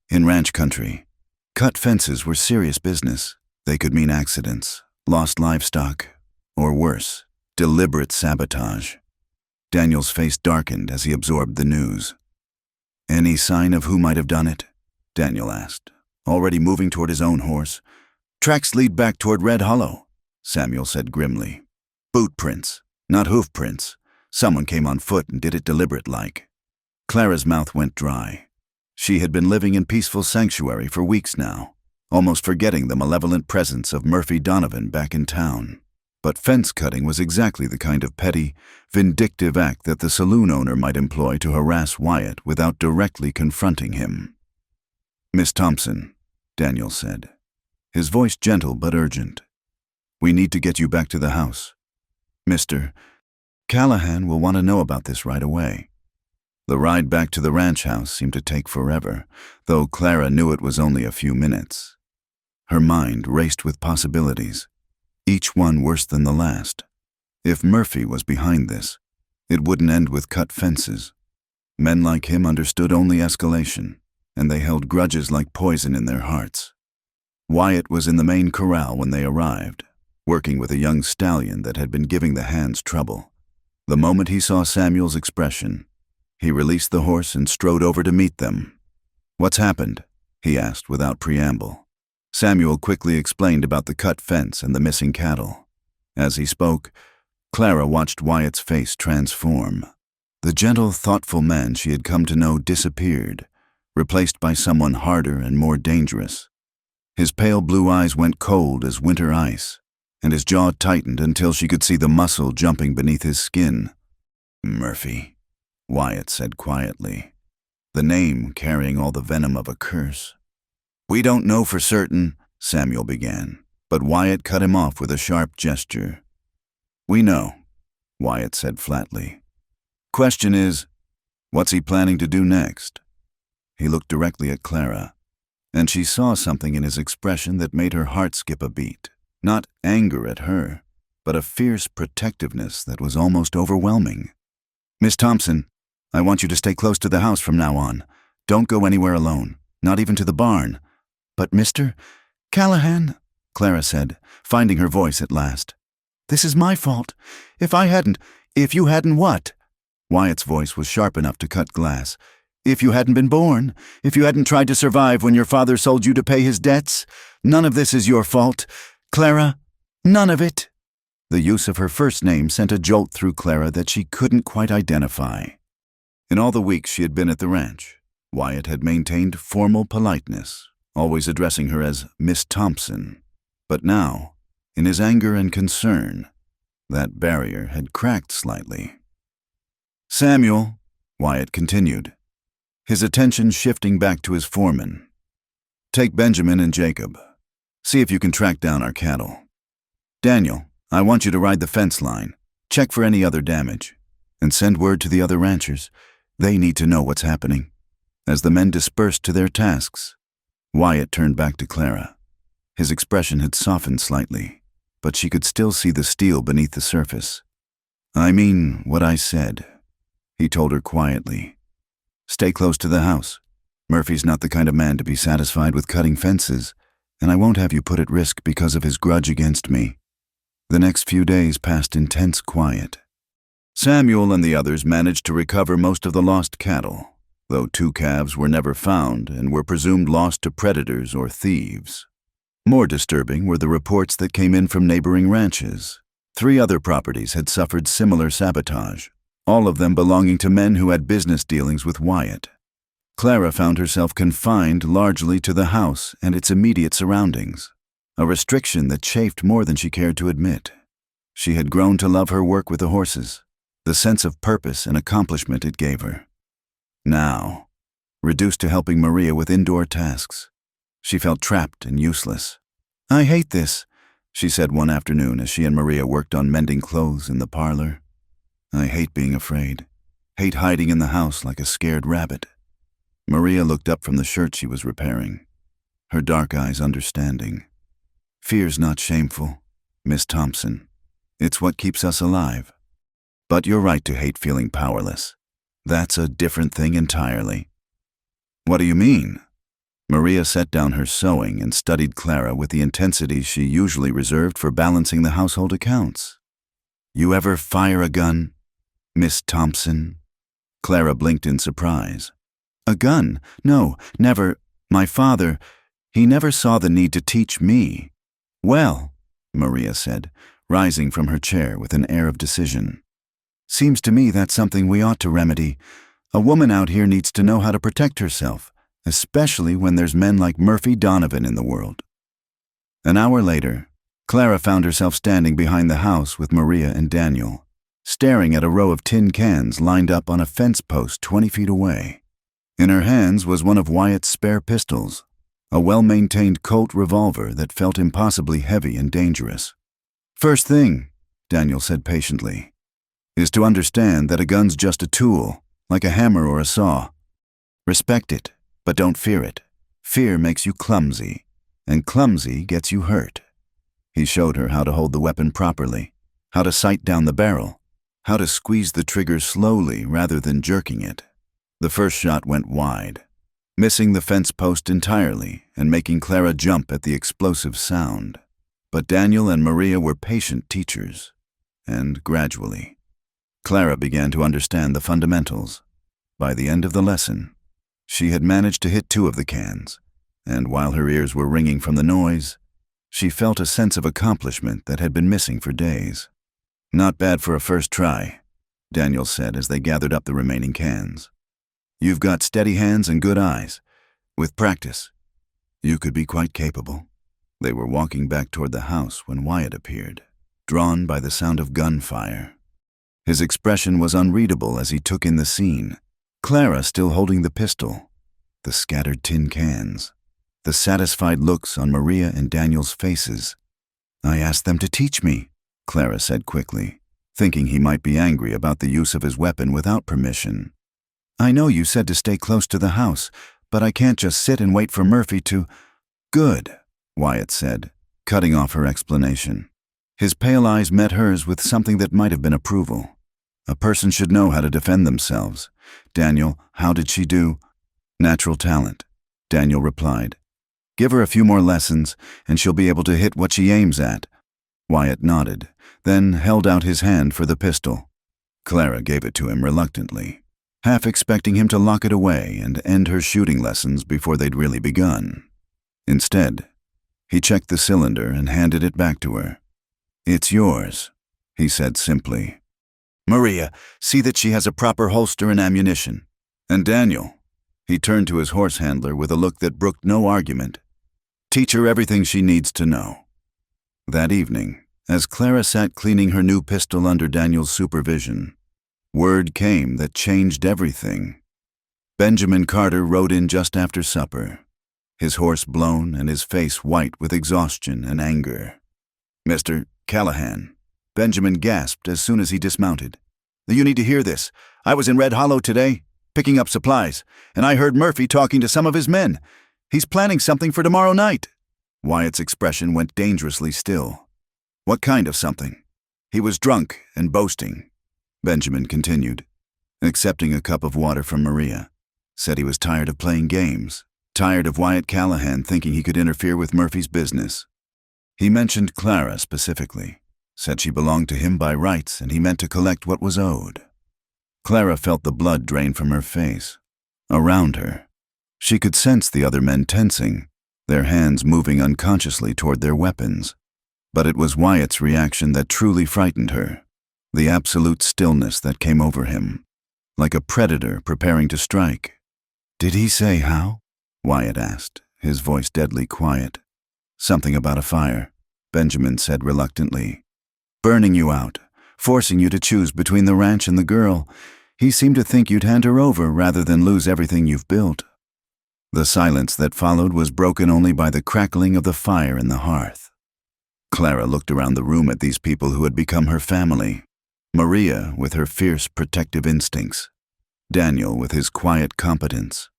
In ranch country, cut fences were serious business. They could mean accidents, lost livestock, or worse, deliberate sabotage. Daniel's face darkened as he absorbed the news. "Any sign of who might have done it?" Daniel asked, already moving toward his own horse. "Tracks lead back toward Red Hollow," Samuel said grimly. "Boot prints, not hoof prints. Someone came on foot and did it deliberate-like." Clara's mouth went dry. She had been living in peaceful sanctuary for weeks now, almost forgetting the malevolent presence of Murphy Donovan back in town. But fence cutting was exactly the kind of petty, vindictive act that the saloon owner might employ to harass Wyatt without directly confronting him. "Miss Thompson," Daniel said, his voice gentle but urgent, "we need to get you back to the house. Mr. Callahan will want to know about this right away." The ride back to the ranch house seemed to take forever, though Clara knew it was only a few minutes. Her mind raced with possibilities, each one worse than the last. If Murphy was behind this, it wouldn't end with cut fences. Men like him understood only escalation, and they held grudges like poison in their hearts. Wyatt was in the main corral when they arrived, working with a young stallion that had been giving the hands trouble. The moment he saw Samuel's expression, he released the horse and strode over to meet them. "What's happened?" he asked without preamble. Samuel quickly explained about the cut fence and the missing cattle. As he spoke, Clara watched Wyatt's face transform. The gentle, thoughtful man she had come to know disappeared, replaced by someone harder and more dangerous. His pale blue eyes went cold as winter ice, and his jaw tightened until she could see the muscle jumping beneath his skin. "Murphy," Wyatt said quietly, the name carrying all the venom of a curse. "We don't know for certain," Samuel began, but Wyatt cut him off with a sharp gesture. "We know," Wyatt said flatly. "Question is, what's he planning to do next?" He looked directly at Clara, and she saw something in his expression that made her heart skip a beat. Not anger at her, but a fierce protectiveness that was almost overwhelming. "Miss Thompson, I want you to stay close to the house from now on. Don't go anywhere alone, not even to the barn." "But Mr. Callahan," Clara said, finding her voice at last. "This is my fault. If you hadn't what?" Wyatt's voice was sharp enough to cut glass. "If you hadn't been born, if you hadn't tried to survive when your father sold you to pay his debts, none of this is your fault. Clara, none of it." The use of her first name sent a jolt through Clara that she couldn't quite identify. In all the weeks she had been at the ranch, Wyatt had maintained formal politeness, always addressing her as Miss Thompson. But now, in his anger and concern, That barrier had cracked slightly. "Samuel," Wyatt continued, his attention shifting back to his foreman. "Take Benjamin and Jacob. See if you can track down our cattle. Daniel, I want you to ride the fence line, check for any other damage, and send word to the other ranchers. They need to know what's happening." As the men dispersed to their tasks, Wyatt turned back to Clara. His expression had softened slightly, but she could still see the steel beneath the surface. "I mean what I said," he told her quietly. "Stay close to the house. Murphy's not the kind of man to be satisfied with cutting fences, and I won't have you put at risk because of his grudge against me." The next few days passed in tense quiet. Samuel and the others managed to recover most of the lost cattle, though 2 calves were never found and were presumed lost to predators or thieves. More disturbing were the reports that came in from neighboring ranches. 3 other properties had suffered similar sabotage, all of them belonging to men who had business dealings with Wyatt. Clara found herself confined largely to the house and its immediate surroundings, a restriction that chafed more than she cared to admit. She had grown to love her work with the horses, the sense of purpose and accomplishment it gave her. Now, reduced to helping Maria with indoor tasks, she felt trapped and useless. "I hate this," she said one afternoon as she and Maria worked on mending clothes in the parlor. "I hate being afraid, hate hiding in the house like a scared rabbit." Maria looked up from the shirt she was repairing, her dark eyes understanding. "Fear's not shameful, Miss Thompson. It's what keeps us alive. But you're right to hate feeling powerless. That's a different thing entirely." "What do you mean?" Maria set down her sewing and studied Clara with the intensity she usually reserved for balancing the household accounts. "You ever fire a gun, Miss Thompson?" Clara blinked in surprise. "A gun? No, never. My father, he never saw the need to teach me." "Well," Maria said, rising from her chair with an air of decision, "seems to me that's something we ought to remedy. A woman out here needs to know how to protect herself, especially when there's men like Murphy Donovan in the world." An hour later, Clara found herself standing behind the house with Maria and Daniel, staring at a row of tin cans lined up on a fence post 20 feet away. In her hands was one of Wyatt's spare pistols, a well-maintained Colt revolver that felt impossibly heavy and dangerous. "First thing," Daniel said patiently, "is to understand that a gun's just a tool, like a hammer or a saw. Respect it, but don't fear it. Fear makes you clumsy, and clumsy gets you hurt." He showed her how to hold the weapon properly, how to sight down the barrel, how to squeeze the trigger slowly rather than jerking it. The first shot went wide, missing the fence post entirely and making Clara jump at the explosive sound. But Daniel and Maria were patient teachers, and gradually, Clara began to understand the fundamentals. By the end of the lesson, she had managed to hit 2 of the cans, and while her ears were ringing from the noise, she felt a sense of accomplishment that had been missing for days. "Not bad for a first try," Daniel said as they gathered up the remaining cans. "You've got steady hands and good eyes. With practice, you could be quite capable." They were walking back toward the house when Wyatt appeared, drawn by the sound of gunfire. His expression was unreadable as he took in the scene, Clara still holding the pistol, the scattered tin cans, the satisfied looks on Maria and Daniel's faces. "I asked them to teach me," Clara said quickly, thinking he might be angry about the use of his weapon without permission. "I know you said to stay close to the house, but I can't just sit and wait for Murphy to—" "Good," Wyatt said, cutting off her explanation. His pale eyes met hers with something that might have been approval. "A person should know how to defend themselves. Daniel, how did she do?" "Natural talent," Daniel replied. "Give her a few more lessons, and she'll be able to hit what she aims at." Wyatt nodded, then held out his hand for the pistol. Clara gave it to him reluctantly, half expecting him to lock it away and end her shooting lessons before they'd really begun. Instead, he checked the cylinder and handed it back to her. "It's yours," he said simply. "Maria, see that she has a proper holster and ammunition. And Daniel," he turned to his horse handler with a look that brooked no argument, "teach her everything she needs to know." That evening, As Clara sat cleaning her new pistol under Daniel's supervision, word came that changed everything. Benjamin Carter rode in just after supper, his horse blown and his face white with exhaustion and anger. "Mr. Callahan," Benjamin gasped as soon as he dismounted. "You need to hear this. I was in Red Hollow today, picking up supplies, and I heard Murphy talking to some of his men. He's planning something for tomorrow night." Wyatt's expression went dangerously still. "What kind of something?" "He was drunk and boasting," Benjamin continued, accepting a cup of water from Maria. "Said he was tired of playing games, tired of Wyatt Callahan thinking he could interfere with Murphy's business. He mentioned Clara specifically, said she belonged to him by rights and he meant to collect what was owed." Clara felt the blood drain from her face. Around her, she could sense the other men tensing, their hands moving unconsciously toward their weapons. But it was Wyatt's reaction that truly frightened her, the absolute stillness that came over him, like a predator preparing to strike. "Did he say how?" Wyatt asked, his voice deadly quiet. "Something about a fire," Benjamin said reluctantly. "Burning you out, forcing you to choose between the ranch and the girl. He seemed to think you'd hand her over rather than lose everything you've built." The silence that followed was broken only by the crackling of the fire in the hearth. Clara looked around the room at these people who had become her family. Maria with her fierce protective instincts, Daniel with his quiet competence,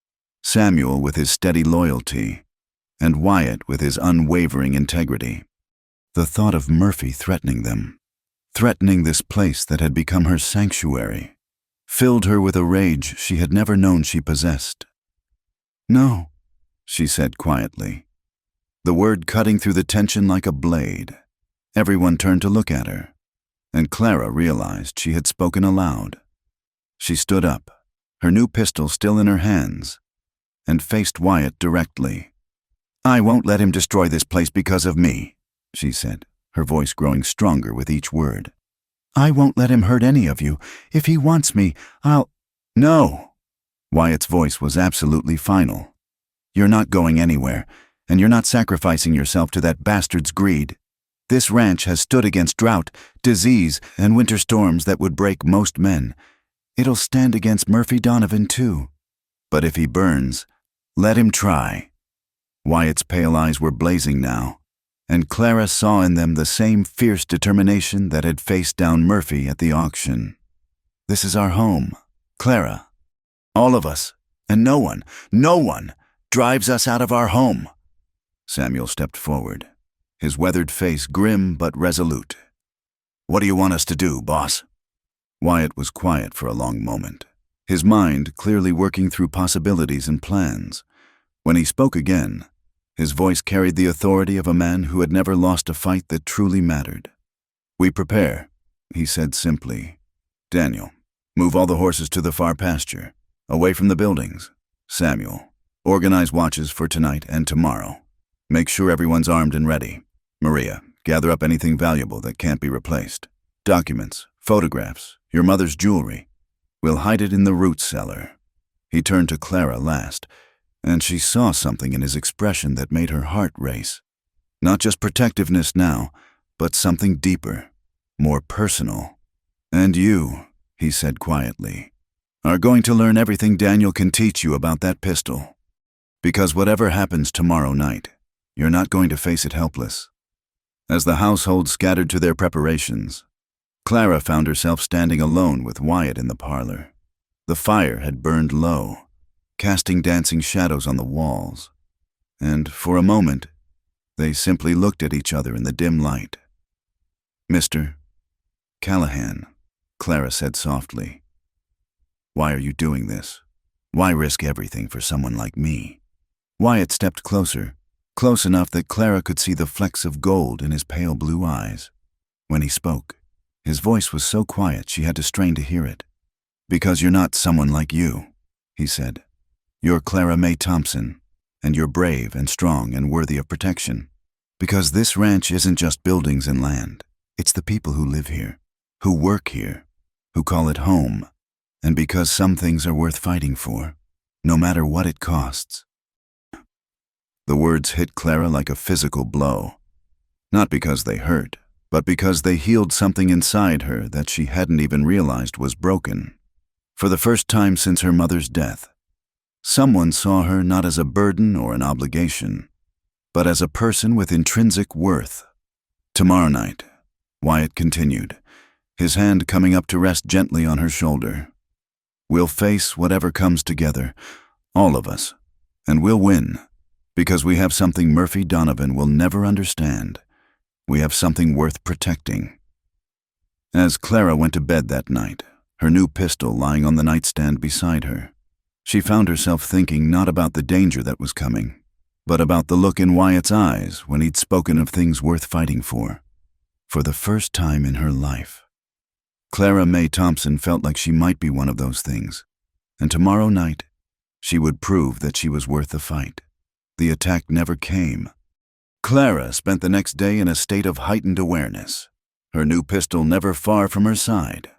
Samuel with his steady loyalty, and Wyatt with his unwavering integrity. The thought of Murphy threatening them, threatening this place that had become her sanctuary, filled her with a rage she had never known she possessed. "No," she said quietly, the word cutting through the tension like a blade. Everyone turned to look at her, and Clara realized she had spoken aloud. She stood up, her new pistol still in her hands, and faced Wyatt directly. "I won't let him destroy this place because of me," she said, her voice growing stronger with each word. "I won't let him hurt any of you. If he wants me, I'll—" "No!" Wyatt's voice was absolutely final. "You're not going anywhere, and you're not sacrificing yourself to that bastard's greed. This ranch has stood against drought, disease, and winter storms that would break most men. It'll stand against Murphy Donovan, too. But if he burns, let him try." Wyatt's pale eyes were blazing now, and Clara saw in them the same fierce determination that had faced down Murphy at the auction. "This is our home, Clara. All of us, and no one, drives us out of our home." Samuel stepped forward, his weathered face grim but resolute. "What do you want us to do, boss?" Wyatt was quiet for a long moment, his mind clearly working through possibilities and plans. When he spoke again, his voice carried the authority of a man who had never lost a fight that truly mattered. "We prepare," he said simply. "Daniel, move all the horses to the far pasture, away from the buildings. Samuel, organize watches for tonight and tomorrow. Make sure everyone's armed and ready. Maria, gather up anything valuable that can't be replaced. Documents, photographs, your mother's jewelry. We'll hide it in the root cellar." He turned to Clara last, and she saw something in his expression that made her heart race. Not just protectiveness now, but something deeper, more personal. "And you," he said quietly, "are going to learn everything Daniel can teach you about that pistol. Because whatever happens tomorrow night, you're not going to face it helpless." As the household scattered to their preparations, Clara found herself standing alone with Wyatt in the parlor. The fire had burned low, casting dancing shadows on the walls, and for a moment, they simply looked at each other in the dim light. "Mr. Callahan," Clara said softly, "why are you doing this? Why risk everything for someone like me?" Wyatt stepped closer, close enough that Clara could see the flecks of gold in his pale blue eyes. When he spoke, his voice was so quiet she had to strain to hear it. "Because you're not someone like you," he said. "You're Clara Mae Thompson, and you're brave and strong and worthy of protection. Because this ranch isn't just buildings and land. It's the people who live here, who work here, who call it home. And because some things are worth fighting for, no matter what it costs." The words hit Clara like a physical blow. Not because they hurt, but because they healed something inside her that she hadn't even realized was broken. For the first time since her mother's death, someone saw her not as a burden or an obligation, but as a person with intrinsic worth. "Tomorrow night," Wyatt continued, his hand coming up to rest gently on her shoulder. "We'll face whatever comes together, all of us, and we'll win, because we have something Murphy Donovan will never understand. We have something worth protecting." As Clara went to bed that night, her new pistol lying on the nightstand beside her, she found herself thinking not about the danger that was coming, but about the look in Wyatt's eyes when he'd spoken of things worth fighting for the first time in her life. Clara May Thompson felt like she might be one of those things, and tomorrow night, she would prove that she was worth the fight. The attack never came. Clara spent the next day in a state of heightened awareness, her new pistol never far from her side,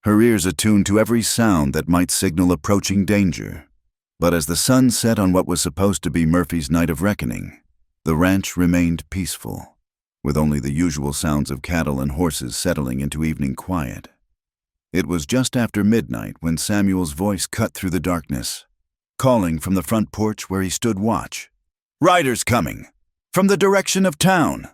her ears attuned to every sound that might signal approaching danger. But as the sun set on what was supposed to be Murphy's night of reckoning, the ranch remained peaceful, with only the usual sounds of cattle and horses settling into evening quiet. It was just after midnight when Samuel's voice cut through the darkness, calling from the front porch where he stood watch. "Riders coming! From the direction of town!"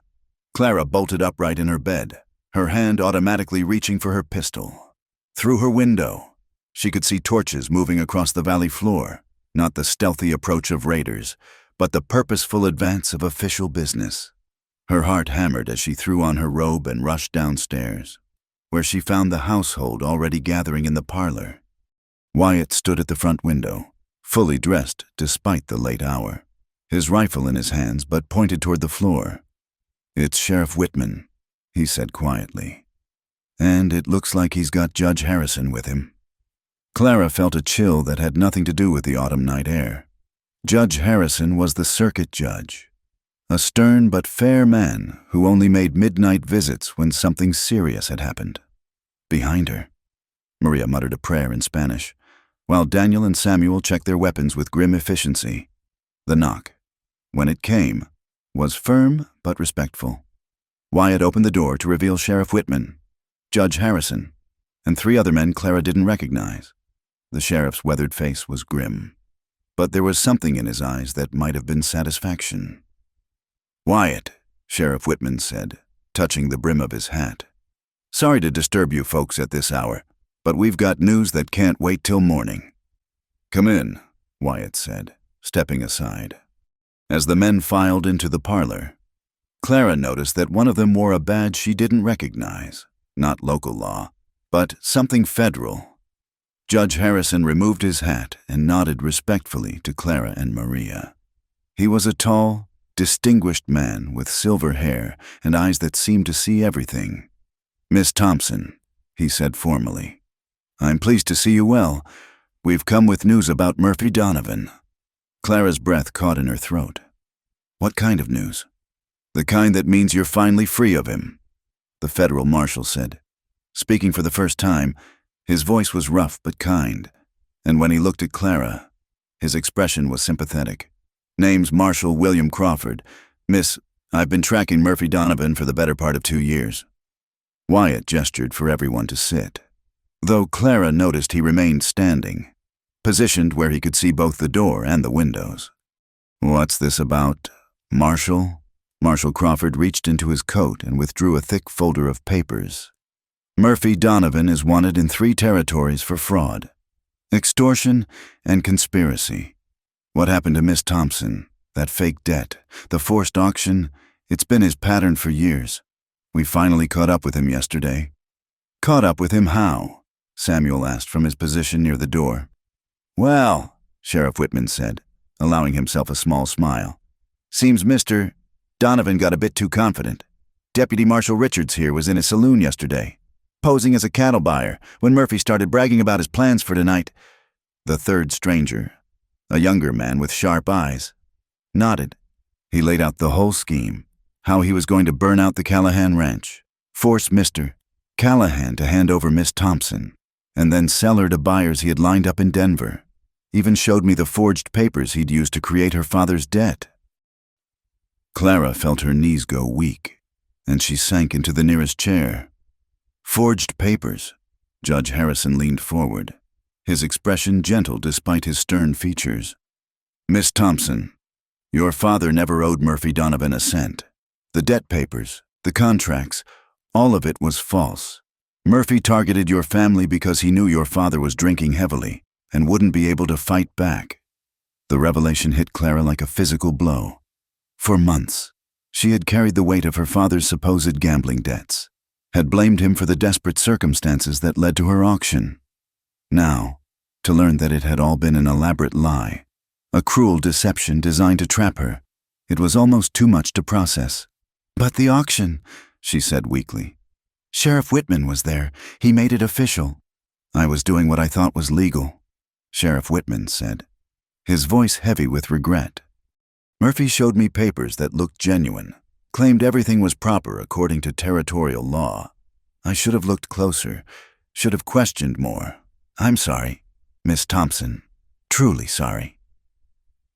Clara bolted upright in her bed, her hand automatically reaching for her pistol. Through her window, she could see torches moving across the valley floor, not the stealthy approach of raiders, but the purposeful advance of official business. Her heart hammered as she threw on her robe and rushed downstairs, where she found the household already gathering in the parlor. Wyatt stood at the front window, fully dressed despite the late hour, his rifle in his hands but pointed toward the floor. "It's Sheriff Whitman," he said quietly. "And it looks like he's got Judge Harrison with him." Clara felt a chill that had nothing to do with the autumn night air. Judge Harrison was the circuit judge, a stern but fair man who only made midnight visits when something serious had happened. Behind her, Maria muttered a prayer in Spanish, while Daniel and Samuel checked their weapons with grim efficiency. The knock, when it came, was firm but respectful. Wyatt opened the door to reveal Sheriff Whitman, Judge Harrison, and 3 other men Clara didn't recognize. The sheriff's weathered face was grim, but there was something in his eyes that might have been satisfaction. "Wyatt," Sheriff Whitman said, touching the brim of his hat. "Sorry to disturb you folks at this hour, but we've got news that can't wait till morning." "Come in," Wyatt said, stepping aside. As the men filed into the parlor, Clara noticed that one of them wore a badge she didn't recognize, not local law, but something federal. Judge Harrison removed his hat and nodded respectfully to Clara and Maria. He was a tall, distinguished man with silver hair and eyes that seemed to see everything. "Miss Thompson," he said formally, "I'm pleased to see you well. We've come with news about Murphy Donovan." Clara's breath caught in her throat. "What kind of news?" "The kind that means you're finally free of him," the federal marshal said. Speaking for the first time, his voice was rough but kind, and when he looked at Clara, his expression was sympathetic. "Name's Marshal William Crawford. Miss, I've been tracking Murphy Donovan for the better part of 2 years." Wyatt gestured for everyone to sit, though Clara noticed he remained standing, positioned where he could see both the door and the windows. "What's this about, Marshal?" Marshal Crawford reached into his coat and withdrew a thick folder of papers. "Murphy Donovan is wanted in 3 territories for fraud, extortion, and conspiracy. What happened to Miss Thompson, that fake debt, the forced auction, it's been his pattern for years. We finally caught up with him yesterday." "Caught up with him how?" Samuel asked from his position near the door. "Well," Sheriff Whitman said, allowing himself a small smile, "seems Mr. Donovan got a bit too confident. Deputy Marshal Richards here was in his saloon yesterday, posing as a cattle buyer, when Murphy started bragging about his plans for tonight." The third stranger, a younger man with sharp eyes, nodded. He laid out the whole scheme, how he was going to burn out the Callahan ranch, force Mr. Callahan to hand over Miss Thompson, and then sell her to buyers he had lined up in Denver. Even showed me the forged papers he'd used to create her father's debt. Clara felt her knees go weak. and she sank into the nearest chair. Forged papers. Judge Harrison leaned forward, his expression gentle despite his stern features. Miss Thompson, your father never owed Murphy Donovan a cent. The debt papers, the contracts, all of it was false. Murphy targeted your family because he knew your father was drinking heavily and wouldn't be able to fight back. The revelation hit Clara like a physical blow. For months, she had carried the weight of her father's supposed gambling debts, had blamed him for the desperate circumstances that led to her auction. Now, to learn that it had all been an elaborate lie, a cruel deception designed to trap her, it was almost too much to process. "But the auction," she said weakly. "Sheriff Whitman was there. He made it official." "I was doing what I thought was legal," Sheriff Whitman said, his voice heavy with regret. "Murphy showed me papers that looked genuine, claimed everything was proper according to territorial law. I should have looked closer, should have questioned more. I'm sorry, Miss Thompson, truly sorry."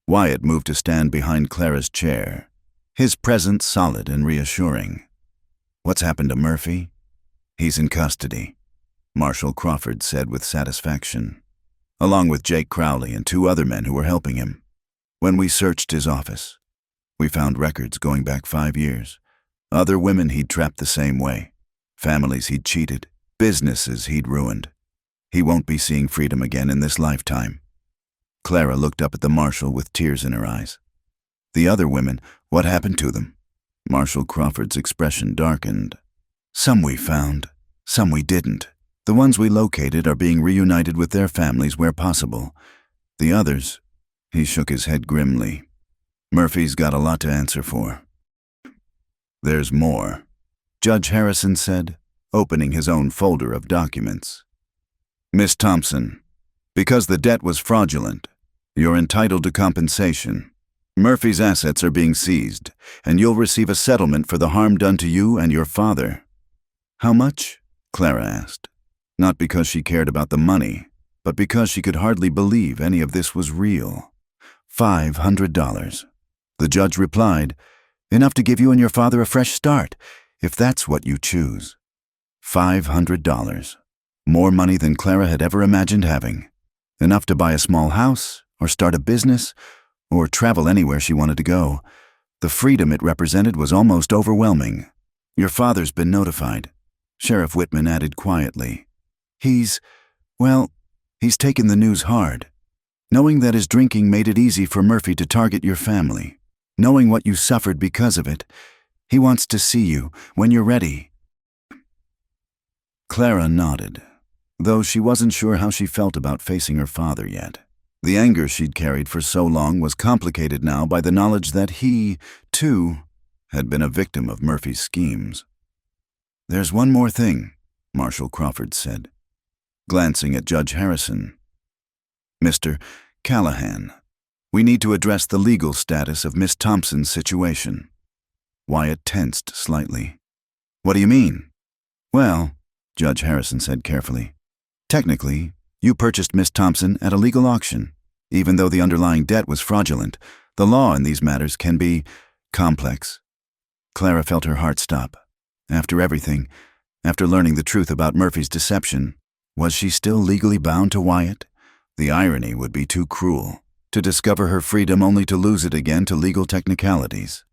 Wyatt moved to stand behind Clara's chair, his presence solid and reassuring. "What's happened to Murphy?" "He's in custody," Marshal Crawford said with satisfaction, along with Jake Crowley and 2 other men who were helping him. "When we searched his office, we found records going back 5 years. Other women he'd trapped the same way, families he'd cheated, businesses he'd ruined. He won't be seeing freedom again in this lifetime." Clara looked up at the marshal with tears in her eyes. "The other women, what happened to them?" Marshal Crawford's expression darkened. "Some we found, some we didn't. The ones we located are being reunited with their families where possible. The others," he shook his head grimly, "Murphy's got a lot to answer for." "There's more," Judge Harrison said, opening his own folder of documents. "Miss Thompson, because the debt was fraudulent, you're entitled to compensation. Murphy's assets are being seized, and you'll receive a settlement for the harm done to you and your father." "How much?" Clara asked, not because she cared about the money, but because she could hardly believe any of this was real. $500. The judge replied, "Enough to give you and your father a fresh start, if that's what you choose." $500. More money than Clara had ever imagined having. Enough to buy a small house, or start a business, or travel anywhere she wanted to go. The freedom it represented was almost overwhelming. "Your father's been notified," Sheriff Whitman added quietly. He's taken the news hard. Knowing that his drinking made it easy for Murphy to target your family, knowing what you suffered because of it, he wants to see you when you're ready." Clara nodded, though she wasn't sure how she felt about facing her father yet. The anger she'd carried for so long was complicated now by the knowledge that he, too, had been a victim of Murphy's schemes. "There's one more thing," Marshal Crawford said, glancing at Judge Harrison. "Mr. Callahan, we need to address the legal status of Miss Thompson's situation." Wyatt tensed slightly. "What do you mean?" "Well," Judge Harrison said carefully, "technically, you purchased Miss Thompson at a legal auction. Even though the underlying debt was fraudulent, the law in these matters can be complex." Clara felt her heart stop. After everything, after learning the truth about Murphy's deception, was she still legally bound to Wyatt? The irony would be too cruel, to discover her freedom only to lose it again to legal technicalities.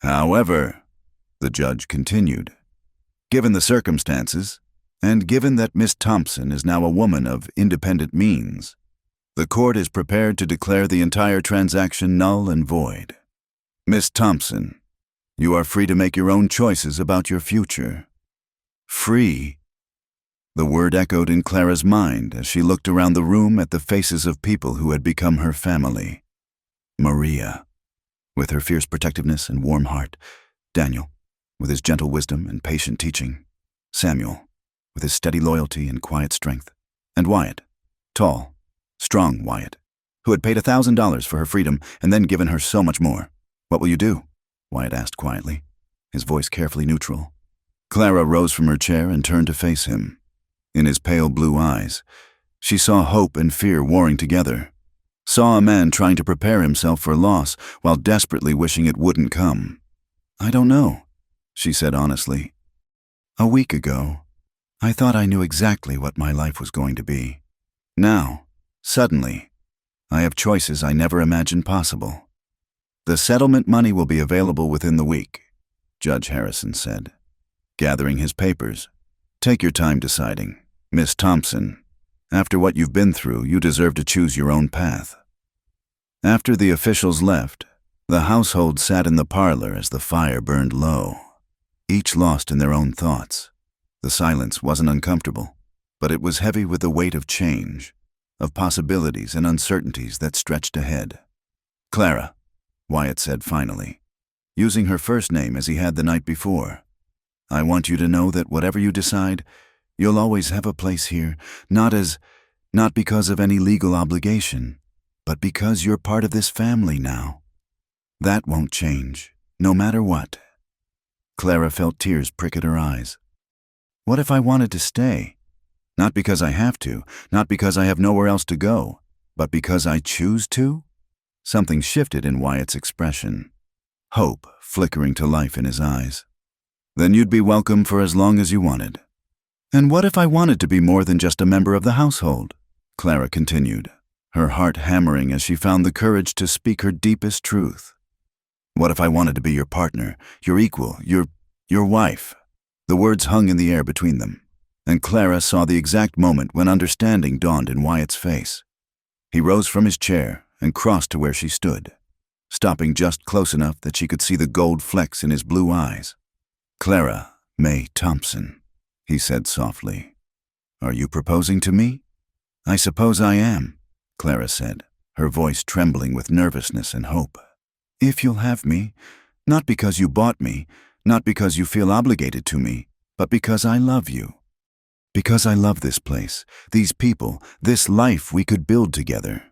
"However," the judge continued, "given the circumstances, and given that Miss Thompson is now a woman of independent means, the court is prepared to declare the entire transaction null and void. Miss Thompson, you are free to make your own choices about your future." Free? The word echoed in Clara's mind as she looked around the room at the faces of people who had become her family. Maria, with her fierce protectiveness and warm heart. Daniel, with his gentle wisdom and patient teaching. Samuel, with his steady loyalty and quiet strength. And Wyatt, tall, strong Wyatt, who had paid $1,000 for her freedom and then given her so much more. "What will you do?" Wyatt asked quietly, his voice carefully neutral. Clara rose from her chair and turned to face him. In his pale blue eyes, she saw hope and fear warring together, saw a man trying to prepare himself for loss while desperately wishing it wouldn't come. "I don't know," she said honestly. A week ago, I thought I knew exactly what my life was going to be. Now, suddenly, I have choices I never imagined possible. The settlement money will be available within the week, Judge Harrison said, gathering his papers. Take your time deciding. Miss Thompson, after what you've been through, you deserve to choose your own path. After the officials left, the household sat in the parlor as the fire burned low, each lost in their own thoughts. The silence wasn't uncomfortable, but it was heavy with the weight of change, of possibilities and uncertainties that stretched ahead. Clara, Wyatt said finally, using her first name as he had the night before. I want you to know that whatever you decide, you'll always have a place here, not because of any legal obligation, but because you're part of this family now. That won't change, no matter what. Clara felt tears prick at her eyes. What if I wanted to stay? Not because I have to, not because I have nowhere else to go, but because I choose to? Something shifted in Wyatt's expression, hope flickering to life in his eyes. Then you'd be welcome for as long as you wanted. And what if I wanted to be more than just a member of the household? Clara continued, her heart hammering as she found the courage to speak her deepest truth. What if I wanted to be your partner, your equal, your wife? The words hung in the air between them, and Clara saw the exact moment when understanding dawned in Wyatt's face. He rose from his chair and crossed to where she stood, stopping just close enough that she could see the gold flecks in his blue eyes. Clara May Thompson, he said softly. Are you proposing to me? I suppose I am, Clara said, her voice trembling with nervousness and hope. If you'll have me, not because you bought me, not because you feel obligated to me, but because I love you. Because I love this place, these people, this life we could build together.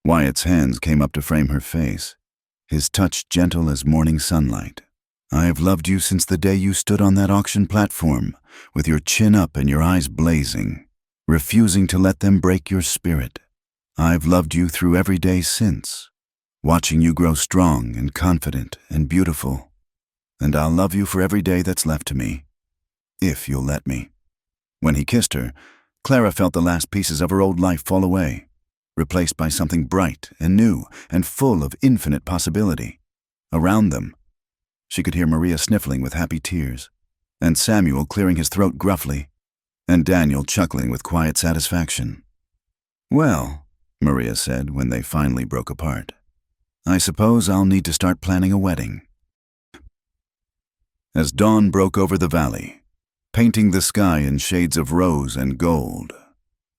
Wyatt's hands came up to frame her face, his touch gentle as morning sunlight. I have loved you since the day you stood on that auction platform, with your chin up and your eyes blazing, refusing to let them break your spirit. I've loved you through every day since, watching you grow strong and confident and beautiful. And I'll love you for every day that's left to me, if you'll let me. When he kissed her, Clara felt the last pieces of her old life fall away, replaced by something bright and new and full of infinite possibility. Around them, she could hear Maria sniffling with happy tears, and Samuel clearing his throat gruffly, and Daniel chuckling with quiet satisfaction. Well, Maria said when they finally broke apart, I suppose I'll need to start planning a wedding. As dawn broke over the valley, painting the sky in shades of rose and gold,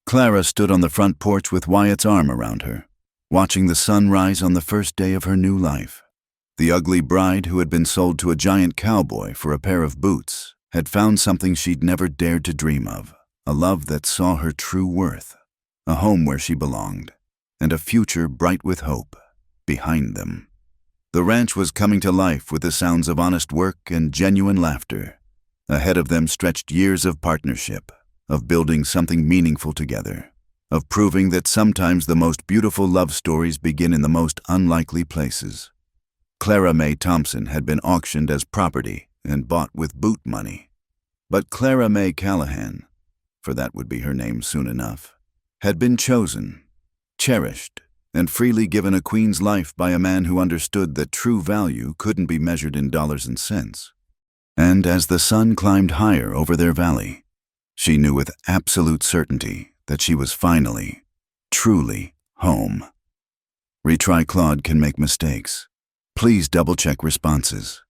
Clara stood on the front porch with Wyatt's arm around her, watching the sun rise on the first day of her new life. The ugly bride who had been sold to a giant cowboy for a pair of boots had found something she'd never dared to dream of, a love that saw her true worth, a home where she belonged, and a future bright with hope behind them. The ranch was coming to life with the sounds of honest work and genuine laughter. Ahead of them stretched years of partnership, of building something meaningful together, of proving that sometimes the most beautiful love stories begin in the most unlikely places. Clara May Thompson had been auctioned as property and bought with boot money. But Clara May Callahan, for that would be her name soon enough, had been chosen, cherished, and freely given a queen's life by a man who understood that true value couldn't be measured in dollars and cents. And as the sun climbed higher over their valley, she knew with absolute certainty that she was finally, truly home. Retry Claude can make mistakes. Please double-check responses.